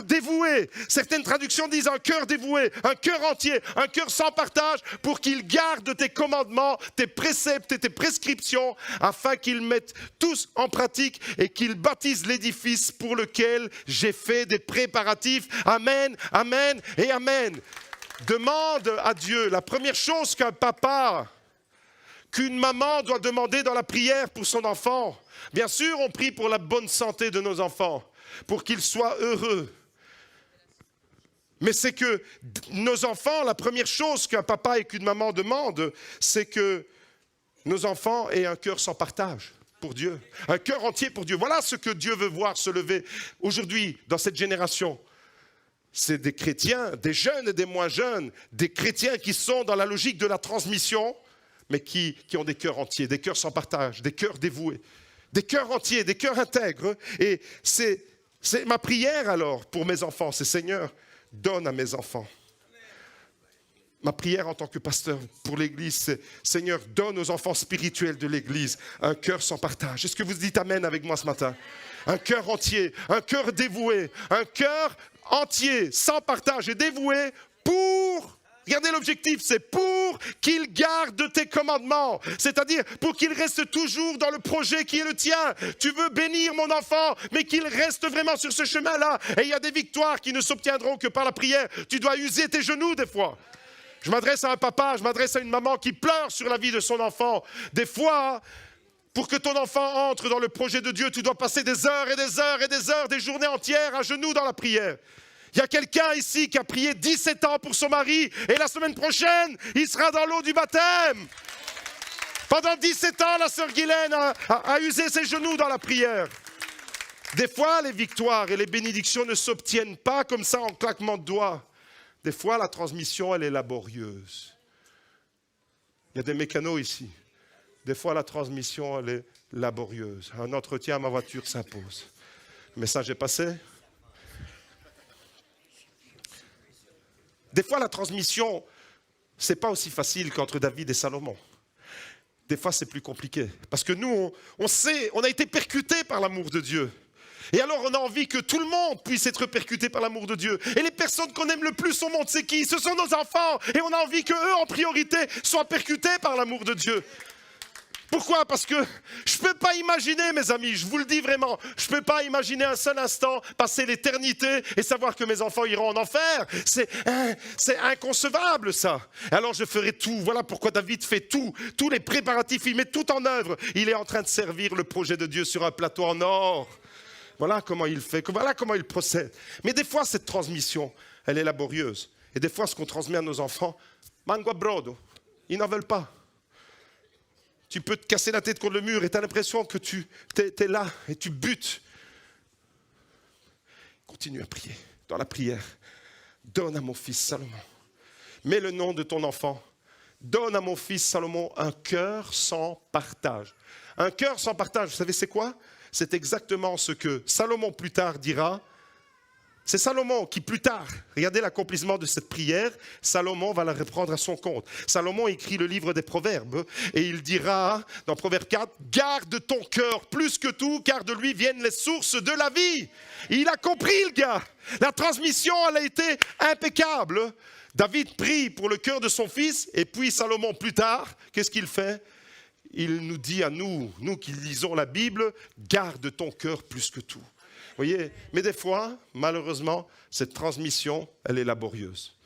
dévoué. Certaines traductions disent un cœur dévoué, un cœur entier, un cœur sans partage, pour qu'il garde tes commandements, tes préceptes et tes prescriptions, afin qu'ils mettent tous en pratique et qu'ils bâtissent l'édifice pour lequel j'ai fait des préparatifs. Amen, amen et amen. Demande à Dieu, la première chose qu'un papa, qu'une maman doit demander dans la prière pour son enfant. Bien sûr, on prie pour la bonne santé de nos enfants, pour qu'ils soient heureux. Mais c'est que nos enfants, la première chose qu'un papa et qu'une maman demandent, c'est que nos enfants aient un cœur sans partage pour Dieu, un cœur entier pour Dieu. Voilà ce que Dieu veut voir se lever aujourd'hui dans cette génération. C'est des chrétiens, des jeunes et des moins jeunes, des chrétiens qui sont dans la logique de la transmission, mais qui ont des cœurs entiers, des cœurs sans partage, des cœurs dévoués, des cœurs entiers, des cœurs intègres. Et c'est ma prière alors pour mes enfants, c'est Seigneur, donne à mes enfants. Ma prière en tant que pasteur pour l'Église, c'est Seigneur, donne aux enfants spirituels de l'Église un cœur sans partage. Est-ce que vous dites Amen avec moi ce matin? Un cœur entier, un cœur dévoué, un cœur entier, sans partage et dévoué pour, regardez l'objectif, c'est pour qu'il garde tes commandements, c'est-à-dire pour qu'il reste toujours dans le projet qui est le tien. Tu veux bénir mon enfant, mais qu'il reste vraiment sur ce chemin-là. Et il y a des victoires qui ne s'obtiendront que par la prière. Tu dois user tes genoux des fois. Je m'adresse à un papa, je m'adresse à une maman qui pleure sur la vie de son enfant. Des fois, pour que ton enfant entre dans le projet de Dieu, tu dois passer des heures et des heures et des heures, des journées entières à genoux dans la prière. Il y a quelqu'un ici qui a prié 17 ans pour son mari et la semaine prochaine, il sera dans l'eau du baptême. Pendant 17 ans, la sœur Guylaine a usé ses genoux dans la prière. Des fois, les victoires et les bénédictions ne s'obtiennent pas comme ça en claquement de doigts. Des fois, la transmission, elle est laborieuse. Il y a des mécanos ici. Des fois, la transmission, elle est laborieuse. Un entretien à ma voiture s'impose. Le message est passé. Des fois, la transmission, ce n'est pas aussi facile qu'entre David et Salomon. Des fois, c'est plus compliqué. Parce que nous, on sait, on a été percutés par l'amour de Dieu. Et alors, on a envie que tout le monde puisse être percuté par l'amour de Dieu. Et les personnes qu'on aime le plus au monde, c'est qui? Ce sont nos enfants. Et on a envie qu'eux, en priorité, soient percutés par l'amour de Dieu. Pourquoi? Parce que je ne peux pas imaginer, mes amis, je vous le dis vraiment, je ne peux pas imaginer un seul instant passer l'éternité et savoir que mes enfants iront en enfer. C'est inconcevable, ça. Alors je ferai tout. Voilà pourquoi David fait tout. Tous les préparatifs, il met tout en œuvre. Il est en train de servir le projet de Dieu sur un plateau en or. Voilà comment il fait, voilà comment il procède. Mais des fois, cette transmission, elle est laborieuse. Et des fois, ce qu'on transmet à nos enfants, mangua brodo, ils n'en veulent pas. Tu peux te casser la tête contre le mur et tu as l'impression que tu es là et tu butes. Continue à prier dans la prière. Donne à mon fils Salomon. Mets le nom de ton enfant. Donne à mon fils Salomon un cœur sans partage. Un cœur sans partage, vous savez c'est quoi? C'est exactement ce que Salomon plus tard dira. C'est Salomon qui plus tard, regardez l'accomplissement de cette prière, Salomon va la reprendre à son compte. Salomon écrit le livre des Proverbes et il dira dans Proverbe 4, « Garde ton cœur plus que tout, car de lui viennent les sources de la vie. » Il a compris le gars. La transmission, elle a été impeccable. David prie pour le cœur de son fils et puis Salomon plus tard, qu'est-ce qu'il fait? Il nous dit à nous qui lisons la Bible, « Garde ton cœur plus que tout. » Vous voyez, mais des fois, malheureusement, cette transmission, elle est laborieuse.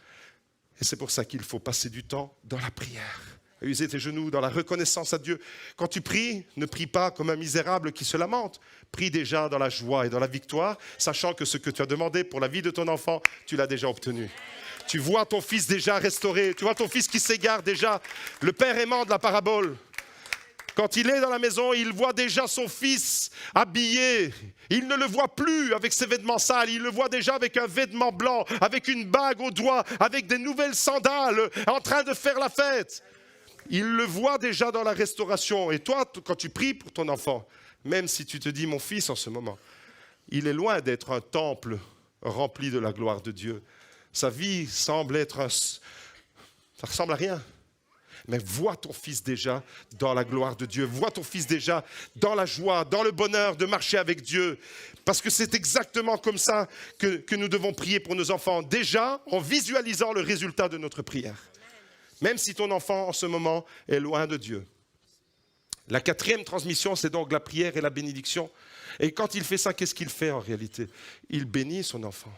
Et c'est pour ça qu'il faut passer du temps dans la prière. User tes genoux dans la reconnaissance à Dieu. Quand tu pries, ne prie pas comme un misérable qui se lamente. Prie déjà dans la joie et dans la victoire, sachant que ce que tu as demandé pour la vie de ton enfant, tu l'as déjà obtenu. Tu vois ton fils déjà restauré, tu vois ton fils qui s'égare déjà. Le père aimant de la parabole. Quand il est dans la maison, il voit déjà son fils habillé. Il ne le voit plus avec ses vêtements sales. Il le voit déjà avec un vêtement blanc, avec une bague au doigt, avec des nouvelles sandales, en train de faire la fête. Il le voit déjà dans la restauration. Et toi, quand tu pries pour ton enfant, même si tu te dis, mon fils en ce moment, il est loin d'être un temple rempli de la gloire de Dieu. Sa vie semble être ça ressemble à rien. Mais vois ton fils déjà dans la gloire de Dieu. Vois ton fils déjà dans la joie, dans le bonheur de marcher avec Dieu. Parce que c'est exactement comme ça que nous devons prier pour nos enfants. Déjà, en visualisant le résultat de notre prière. Même si ton enfant, en ce moment, est loin de Dieu. La 4e transmission, c'est donc la prière et la bénédiction. Et quand il fait ça, qu'est-ce qu'il fait en réalité? Il bénit son enfant.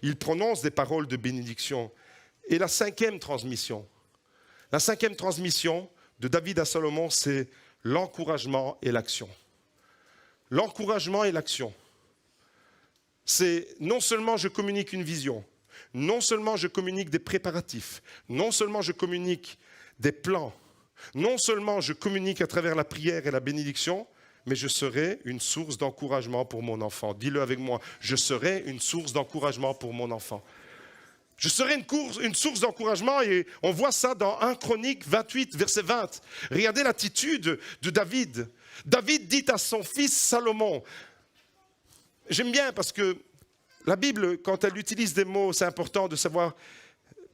Il prononce des paroles de bénédiction. Et la 5e transmission de David à Salomon, c'est l'encouragement et l'action. L'encouragement et l'action. C'est non seulement je communique une vision, non seulement je communique des préparatifs, non seulement je communique des plans, non seulement je communique à travers la prière et la bénédiction, mais je serai une source d'encouragement pour mon enfant. Dis-le avec moi, je serai une source d'encouragement pour mon enfant. Je serai une source d'encouragement et on voit ça dans 1 Chronique 28, verset 20. Regardez l'attitude de David. David dit à son fils Salomon, j'aime bien parce que la Bible, quand elle utilise des mots, c'est important de savoir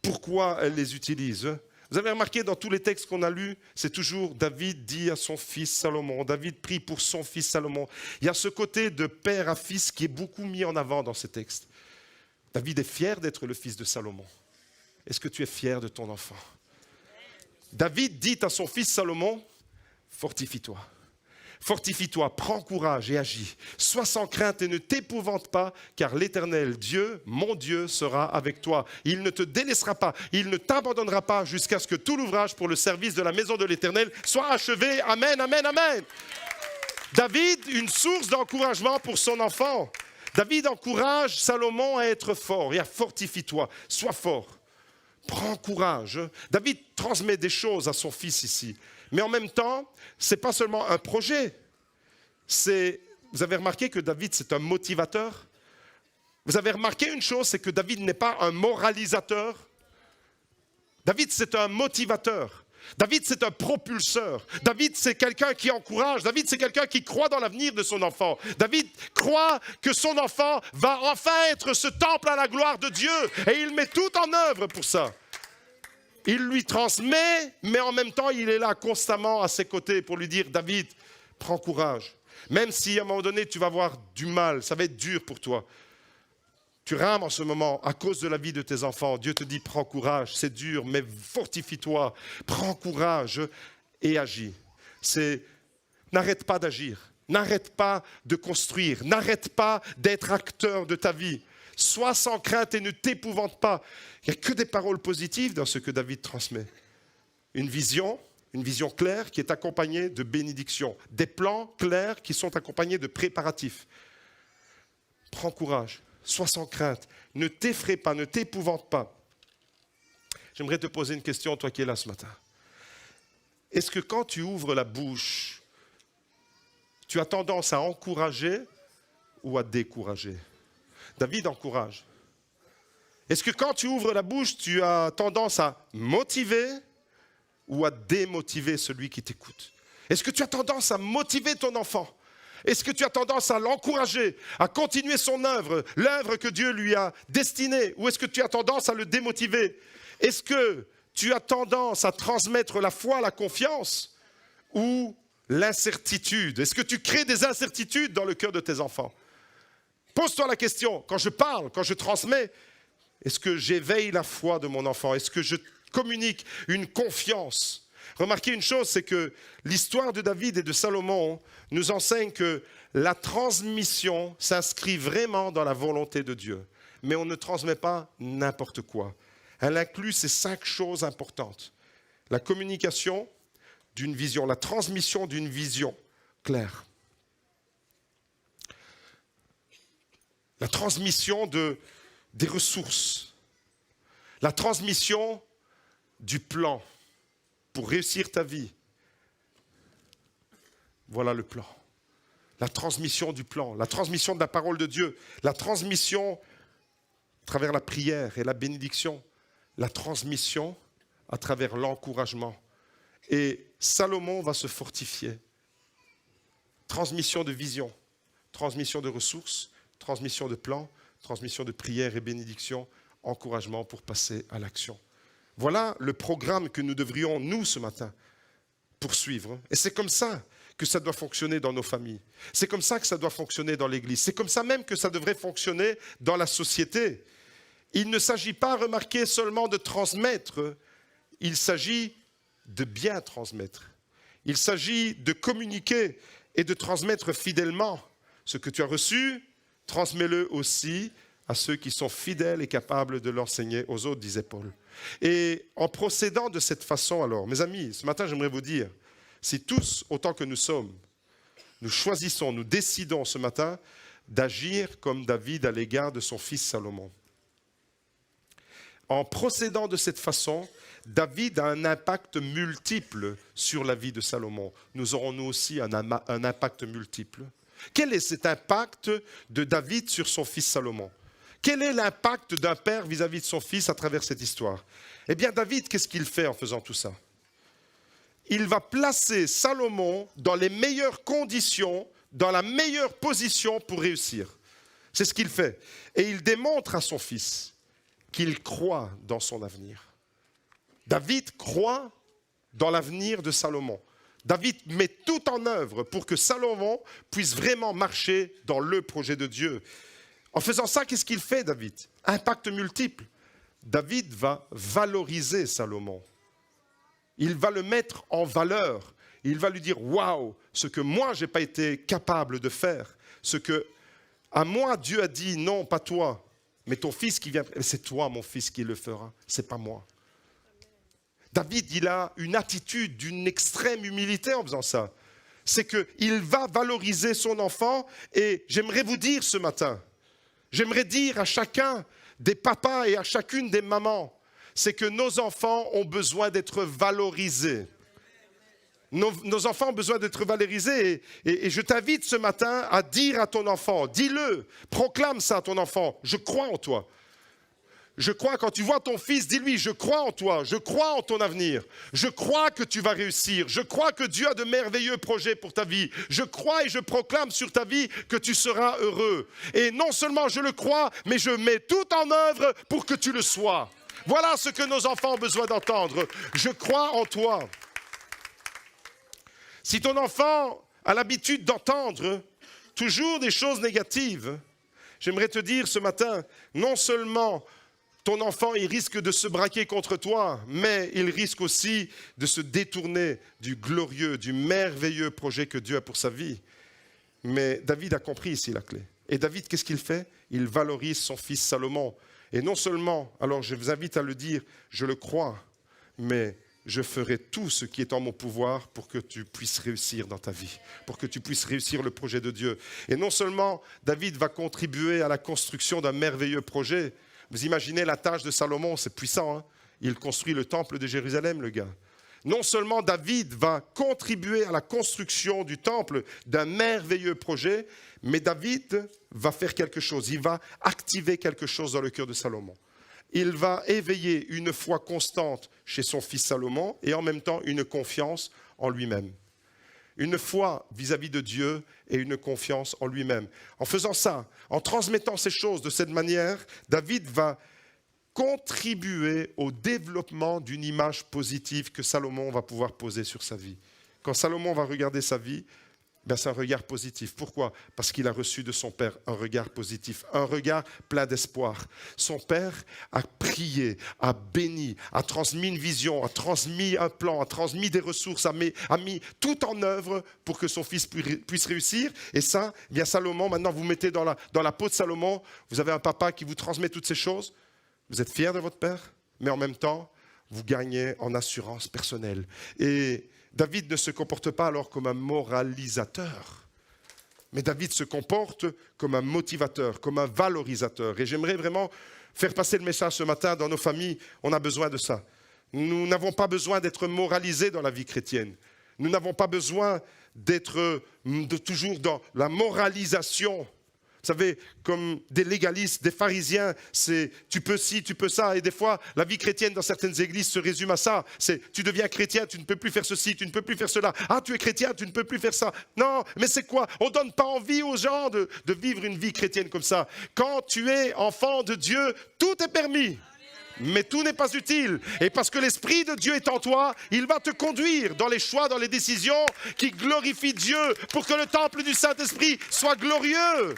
pourquoi elle les utilise. Vous avez remarqué dans tous les textes qu'on a lus, c'est toujours David dit à son fils Salomon, David prie pour son fils Salomon. Il y a ce côté de père à fils qui est beaucoup mis en avant dans ces textes. David est fier d'être le fils de Salomon. Est-ce que tu es fier de ton enfant? David dit à son fils Salomon, fortifie-toi. Fortifie-toi, prends courage et agis. Sois sans crainte et ne t'épouvante pas, car l'Éternel, Dieu, mon Dieu, sera avec toi. Il ne te délaissera pas, il ne t'abandonnera pas jusqu'à ce que tout l'ouvrage pour le service de la maison de l'Éternel soit achevé. Amen, amen, amen. David, une source d'encouragement pour son enfant. David encourage Salomon à être fort et à fortifie-toi, sois fort. Prends courage. David transmet des choses à son fils ici. Mais en même temps, ce n'est pas seulement un projet. Vous avez remarqué que David, c'est un motivateur. Vous avez remarqué une chose, c'est que David n'est pas un moralisateur. David, c'est un motivateur. David, c'est un propulseur. David, c'est quelqu'un qui encourage. David, c'est quelqu'un qui croit dans l'avenir de son enfant. David croit que son enfant va enfin être ce temple à la gloire de Dieu. Et il met tout en œuvre pour ça. Il lui transmet, mais en même temps, il est là constamment à ses côtés pour lui dire, David, prends courage. Même si à un moment donné, tu vas avoir du mal, ça va être dur pour toi. Tu rames en ce moment à cause de la vie de tes enfants. Dieu te dit, prends courage, c'est dur, mais fortifie-toi. Prends courage et agis. N'arrête pas d'agir. N'arrête pas de construire. N'arrête pas d'être acteur de ta vie. Sois sans crainte et ne t'épouvante pas. Il n'y a que des paroles positives dans ce que David transmet. Une vision claire qui est accompagnée de bénédictions. Des plans clairs qui sont accompagnés de préparatifs. Prends courage, sois sans crainte, ne t'effraie pas, ne t'épouvante pas. J'aimerais te poser une question, toi qui es là ce matin. Est-ce que quand tu ouvres la bouche, tu as tendance à encourager ou à décourager? David encourage. Est-ce que quand tu ouvres la bouche, tu as tendance à motiver ou à démotiver celui qui t'écoute? Est-ce que tu as tendance à motiver ton enfant? Est-ce que tu as tendance à l'encourager, à continuer son œuvre, l'œuvre que Dieu lui a destinée? Ou est-ce que tu as tendance à le démotiver? Est-ce que tu as tendance à transmettre la foi, la confiance ou l'incertitude? Est-ce que tu crées des incertitudes dans le cœur de tes enfants? Pose-toi la question, quand je parle, quand je transmets, est-ce que j'éveille la foi de mon enfant? Est-ce que je communique une confiance? Remarquez une chose, c'est que l'histoire de David et de Salomon nous enseigne que la transmission s'inscrit vraiment dans la volonté de Dieu. Mais on ne transmet pas n'importe quoi. Elle inclut ces 5 choses importantes. La communication d'une vision, la transmission d'une vision claire. La transmission des ressources. La transmission du plan pour réussir ta vie. Voilà le plan. La transmission du plan, la transmission de la parole de Dieu, la transmission à travers la prière et la bénédiction, la transmission à travers l'encouragement. Et Salomon va se fortifier. Transmission de vision, transmission de ressources, transmission de plans, transmission de prière et bénédiction, encouragement pour passer à l'action. Voilà le programme que nous devrions, nous, ce matin, poursuivre. Et c'est comme ça que ça doit fonctionner dans nos familles. C'est comme ça que ça doit fonctionner dans l'Église. C'est comme ça même que ça devrait fonctionner dans la société. Il ne s'agit pas, remarquez, seulement de transmettre, il s'agit de bien transmettre. Il s'agit de communiquer et de transmettre fidèlement. Ce que tu as reçu, transmets-le aussi à ceux qui sont fidèles et capables de l'enseigner aux autres, disait Paul. Et en procédant de cette façon, alors, mes amis, ce matin, j'aimerais vous dire, si tous, autant que nous sommes, nous choisissons, nous décidons ce matin d'agir comme David à l'égard de son fils Salomon. En procédant de cette façon, David a un impact multiple sur la vie de Salomon. Nous aurons nous aussi un impact multiple. Quel est cet impact de David sur son fils Salomon ? Quel est l'impact d'un père vis-à-vis de son fils à travers cette histoire ? Eh bien, David, qu'est-ce qu'il fait en faisant tout ça ? Il va placer Salomon dans les meilleures conditions, dans la meilleure position pour réussir. C'est ce qu'il fait. Et il démontre à son fils qu'il croit dans son avenir. David croit dans l'avenir de Salomon. David met tout en œuvre pour que Salomon puisse vraiment marcher dans le projet de Dieu. En faisant ça, qu'est-ce qu'il fait, David ? Impact multiple. David va valoriser Salomon. Il va le mettre en valeur. Il va lui dire, waouh, ce que moi, je n'ai pas été capable de faire, ce que à moi, Dieu a dit, non, pas toi, mais ton fils qui vient, c'est toi, mon fils, qui le fera, c'est pas moi. David, il a une attitude d'une extrême humilité en faisant ça. C'est qu'il va valoriser son enfant et j'aimerais vous dire ce matin, j'aimerais dire à chacun des papas et à chacune des mamans, c'est que nos enfants ont besoin d'être valorisés. Nos enfants ont besoin d'être valorisés et je t'invite ce matin à dire à ton enfant, dis-le, proclame ça à ton enfant, je crois en toi. Je crois, quand tu vois ton fils, dis-lui, je crois en toi, je crois en ton avenir, je crois que tu vas réussir, je crois que Dieu a de merveilleux projets pour ta vie, je crois et je proclame sur ta vie que tu seras heureux. Et non seulement je le crois, mais je mets tout en œuvre pour que tu le sois. Voilà ce que nos enfants ont besoin d'entendre, je crois en toi. Si ton enfant a l'habitude d'entendre toujours des choses négatives, j'aimerais te dire ce matin, non seulement ton enfant, il risque de se braquer contre toi, mais il risque aussi de se détourner du glorieux, du merveilleux projet que Dieu a pour sa vie. Mais David a compris ici la clé. Et David, qu'est-ce qu'il fait ? Il valorise son fils Salomon. Et non seulement, alors je vous invite à le dire, je le crois, mais je ferai tout ce qui est en mon pouvoir pour que tu puisses réussir dans ta vie, pour que tu puisses réussir le projet de Dieu. Et non seulement David va contribuer à la construction d'un merveilleux projet. Vous imaginez la tâche de Salomon, c'est puissant, hein ? Il construit le temple de Jérusalem, le gars. Non seulement David va contribuer à la construction du temple d'un merveilleux projet, mais David va faire quelque chose, il va activer quelque chose dans le cœur de Salomon. Il va éveiller une foi constante chez son fils Salomon et en même temps une confiance en lui-même. Une foi vis-à-vis de Dieu et une confiance en lui-même. En faisant ça, en transmettant ces choses de cette manière, David va contribuer au développement d'une image positive que Salomon va pouvoir poser sur sa vie. Quand Salomon va regarder sa vie, c'est un regard positif. Pourquoi ? Parce qu'il a reçu de son père un regard positif, un regard plein d'espoir. Son père a prié, a béni, a transmis une vision, a transmis un plan, a transmis des ressources, a mis tout en œuvre pour que son fils puisse réussir. Et ça, bien Salomon, maintenant vous mettez dans la peau de Salomon, vous avez un papa qui vous transmet toutes ces choses. Vous êtes fier de votre père, mais en même temps, vous gagnez en assurance personnelle. Et David ne se comporte pas alors comme un moralisateur, mais David se comporte comme un motivateur, comme un valorisateur. Et j'aimerais vraiment faire passer le message ce matin dans nos familles, on a besoin de ça. Nous n'avons pas besoin d'être moralisés dans la vie chrétienne. Nous n'avons pas besoin d'être toujours dans la moralisation. Vous savez, comme des légalistes, des pharisiens, c'est tu peux ci, tu peux ça. Et des fois, la vie chrétienne dans certaines églises se résume à ça. C'est tu deviens chrétien, tu ne peux plus faire ceci, tu ne peux plus faire cela. Ah, tu es chrétien, tu ne peux plus faire ça. Non, mais c'est quoi ? On ne donne pas envie aux gens de vivre une vie chrétienne comme ça. Quand tu es enfant de Dieu, tout est permis. Mais tout n'est pas utile. Et parce que l'Esprit de Dieu est en toi, il va te conduire dans les choix, dans les décisions qui glorifient Dieu pour que le temple du Saint-Esprit soit glorieux.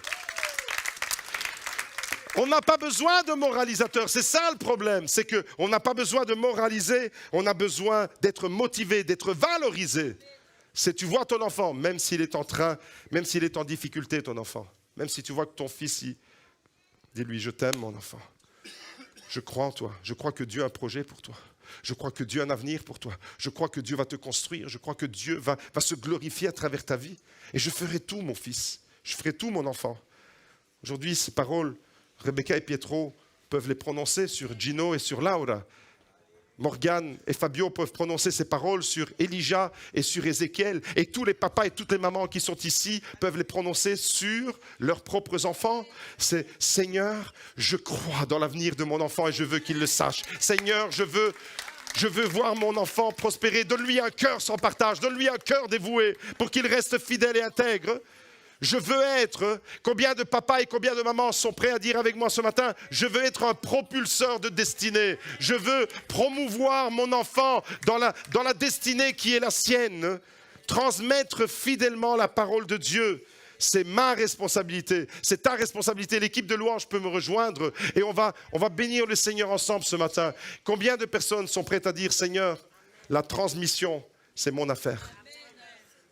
On n'a pas besoin de moralisateur. C'est ça le problème. C'est qu'on n'a pas besoin de moraliser. On a besoin d'être motivé, d'être valorisé. C'est tu vois ton enfant, même s'il est en difficulté, ton enfant. Même si tu vois que ton fils, dis-lui, je t'aime, mon enfant. Je crois en toi. Je crois que Dieu a un projet pour toi. Je crois que Dieu a un avenir pour toi. Je crois que Dieu va te construire. Je crois que Dieu va se glorifier à travers ta vie. Et je ferai tout, mon fils. Je ferai tout, mon enfant. Aujourd'hui, ces paroles, Rebecca et Pietro peuvent les prononcer sur Gino et sur Laura. Morgane et Fabio peuvent prononcer ces paroles sur Elijah et sur Ézéchiel. Et tous les papas et toutes les mamans qui sont ici peuvent les prononcer sur leurs propres enfants. C'est « Seigneur, je crois dans l'avenir de mon enfant et je veux qu'il le sache. Seigneur, je veux voir mon enfant prospérer. Donne-lui un cœur sans partage. Donne-lui un cœur dévoué pour qu'il reste fidèle et intègre. Je veux être, combien de papas et combien de mamans sont prêts à dire avec moi ce matin, je veux être un propulseur de destinée. Je veux promouvoir mon enfant dans la destinée qui est la sienne. Transmettre fidèlement la parole de Dieu. C'est ma responsabilité, c'est ta responsabilité. L'équipe de louange peut me rejoindre et on va bénir le Seigneur ensemble ce matin. Combien de personnes sont prêtes à dire, Seigneur, la transmission, c'est mon affaire.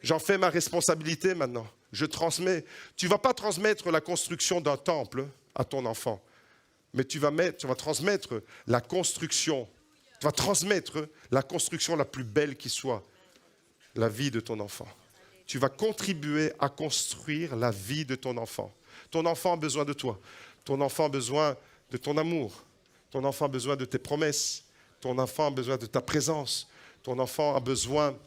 J'en fais ma responsabilité maintenant. Je transmets. Tu ne vas pas transmettre la construction d'un temple à ton enfant, mais tu vas transmettre la construction. Tu vas transmettre la construction la plus belle qui soit, la vie de ton enfant. Tu vas contribuer à construire la vie de ton enfant. Ton enfant a besoin de toi. Ton enfant a besoin de ton amour. Ton enfant a besoin de tes promesses. Ton enfant a besoin de ta présence. Ton enfant a besoin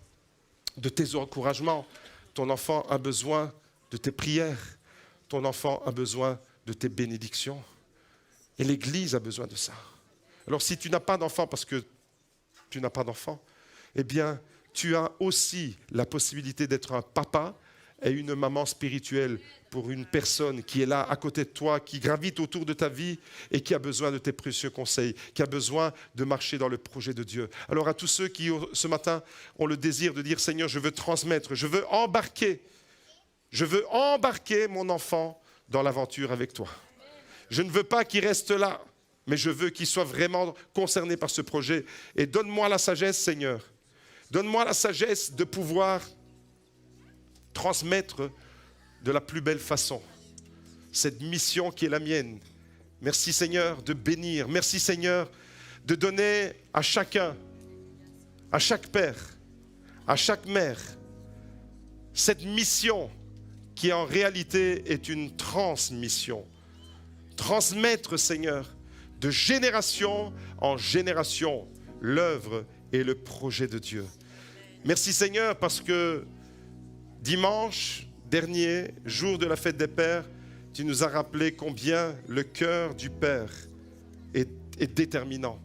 de tes encouragements. Ton enfant a besoin de tes prières. Ton enfant a besoin de tes bénédictions. Et l'Église a besoin de ça. Alors si tu n'as pas d'enfant parce que tu n'as pas d'enfant, eh bien, tu as aussi la possibilité d'être un papa et une maman spirituelle pour une personne qui est là à côté de toi, qui gravite autour de ta vie et qui a besoin de tes précieux conseils, qui a besoin de marcher dans le projet de Dieu. Alors à tous ceux qui, ce matin, ont le désir de dire « Seigneur, je veux transmettre, je veux embarquer mon enfant dans l'aventure avec toi. Je ne veux pas qu'il reste là, mais je veux qu'il soit vraiment concerné par ce projet. Et donne-moi la sagesse, Seigneur. Donne-moi la sagesse de pouvoir transmettre de la plus belle façon cette mission qui est la mienne. Merci Seigneur de bénir. Merci Seigneur de donner à chacun, à chaque père, à chaque mère, cette mission qui en réalité est une transmission. Transmettre, Seigneur, de génération en génération, l'œuvre et le projet de Dieu. Merci Seigneur parce que dimanche dernier, jour de la fête des pères, tu nous as rappelé combien le cœur du Père est déterminant.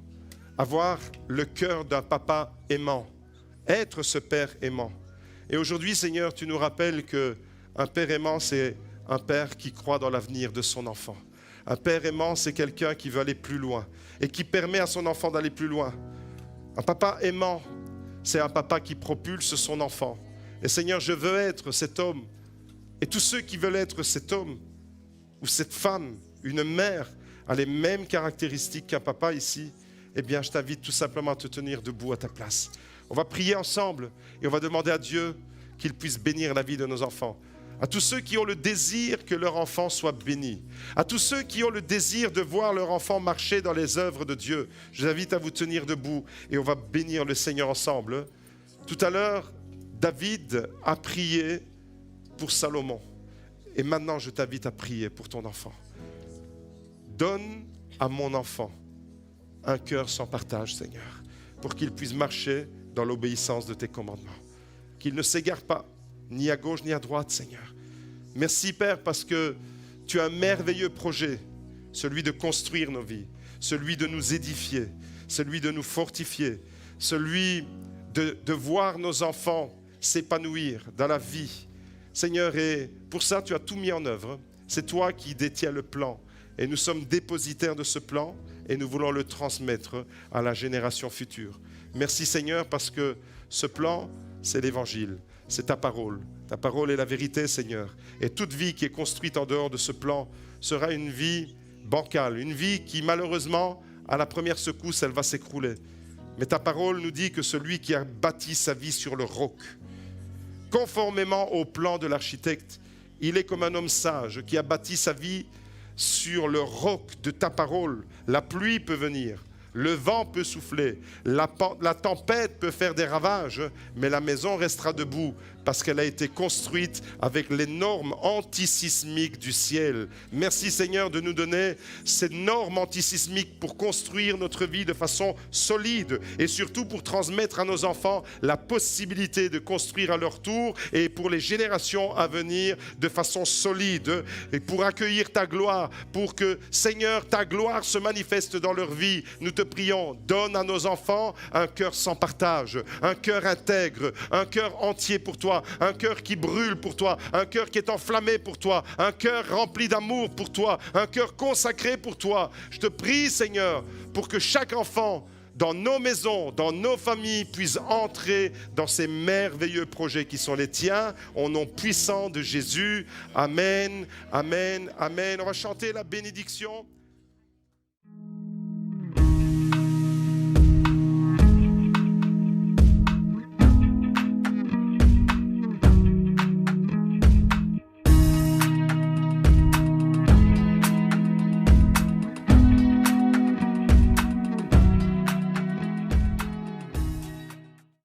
Avoir le cœur d'un papa aimant, être ce Père aimant. Et aujourd'hui, Seigneur, tu nous rappelles qu'un Père aimant, c'est un Père qui croit dans l'avenir de son enfant. Un Père aimant, c'est quelqu'un qui veut aller plus loin et qui permet à son enfant d'aller plus loin. Un papa aimant, c'est un papa qui propulse son enfant. Et Seigneur, je veux être cet homme. Et tous ceux qui veulent être cet homme ou cette femme, une mère, a les mêmes caractéristiques qu'un papa ici, eh bien, je t'invite tout simplement à te tenir debout à ta place. On va prier ensemble et on va demander à Dieu qu'il puisse bénir la vie de nos enfants. À tous ceux qui ont le désir que leur enfant soit béni. À tous ceux qui ont le désir de voir leur enfant marcher dans les œuvres de Dieu. Je vous invite à vous tenir debout et on va bénir le Seigneur ensemble. Tout à l'heure, David a prié pour Salomon. Et maintenant, je t'invite à prier pour ton enfant. Donne à mon enfant un cœur sans partage, Seigneur, pour qu'il puisse marcher dans l'obéissance de tes commandements. Qu'il ne s'égare pas, ni à gauche ni à droite, Seigneur. Merci, Père, parce que tu as un merveilleux projet, celui de construire nos vies, celui de nous édifier, celui de nous fortifier, celui de voir nos enfants s'épanouir dans la vie. Seigneur, et pour ça, tu as tout mis en œuvre. C'est toi qui détiens le plan. et nous sommes dépositaires de ce plan et nous voulons le transmettre à la génération future. Merci Seigneur parce que ce plan, c'est l'Évangile, c'est ta parole. Ta parole est la vérité Seigneur. Et toute vie qui est construite en dehors de ce plan sera une vie bancale, une vie qui malheureusement, à la première secousse, elle va s'écrouler. Mais ta parole nous dit que celui qui a bâti sa vie sur le roc, conformément au plan de l'architecte, il est comme un homme sage qui a bâti sa vie sur le roc de ta parole. La pluie peut venir, le vent peut souffler, la tempête peut faire des ravages, mais la maison restera debout parce qu'elle a été construite avec les normes antisismiques du ciel. Merci Seigneur de nous donner ces normes antisismiques pour construire notre vie de façon solide et surtout pour transmettre à nos enfants la possibilité de construire à leur tour et pour les générations à venir de façon solide et pour accueillir ta gloire, pour que Seigneur, ta gloire se manifeste dans leur vie. Nous te prions, donne à nos enfants un cœur sans partage, un cœur intègre, un cœur entier pour toi, un cœur qui brûle pour toi, un cœur qui est enflammé pour toi, un cœur rempli d'amour pour toi, un cœur consacré pour toi. Je te prie, Seigneur, pour que chaque enfant, dans nos maisons, dans nos familles, puisse entrer dans ces merveilleux projets qui sont les tiens, au nom puissant de Jésus. Amen, amen, amen. On va chanter la bénédiction.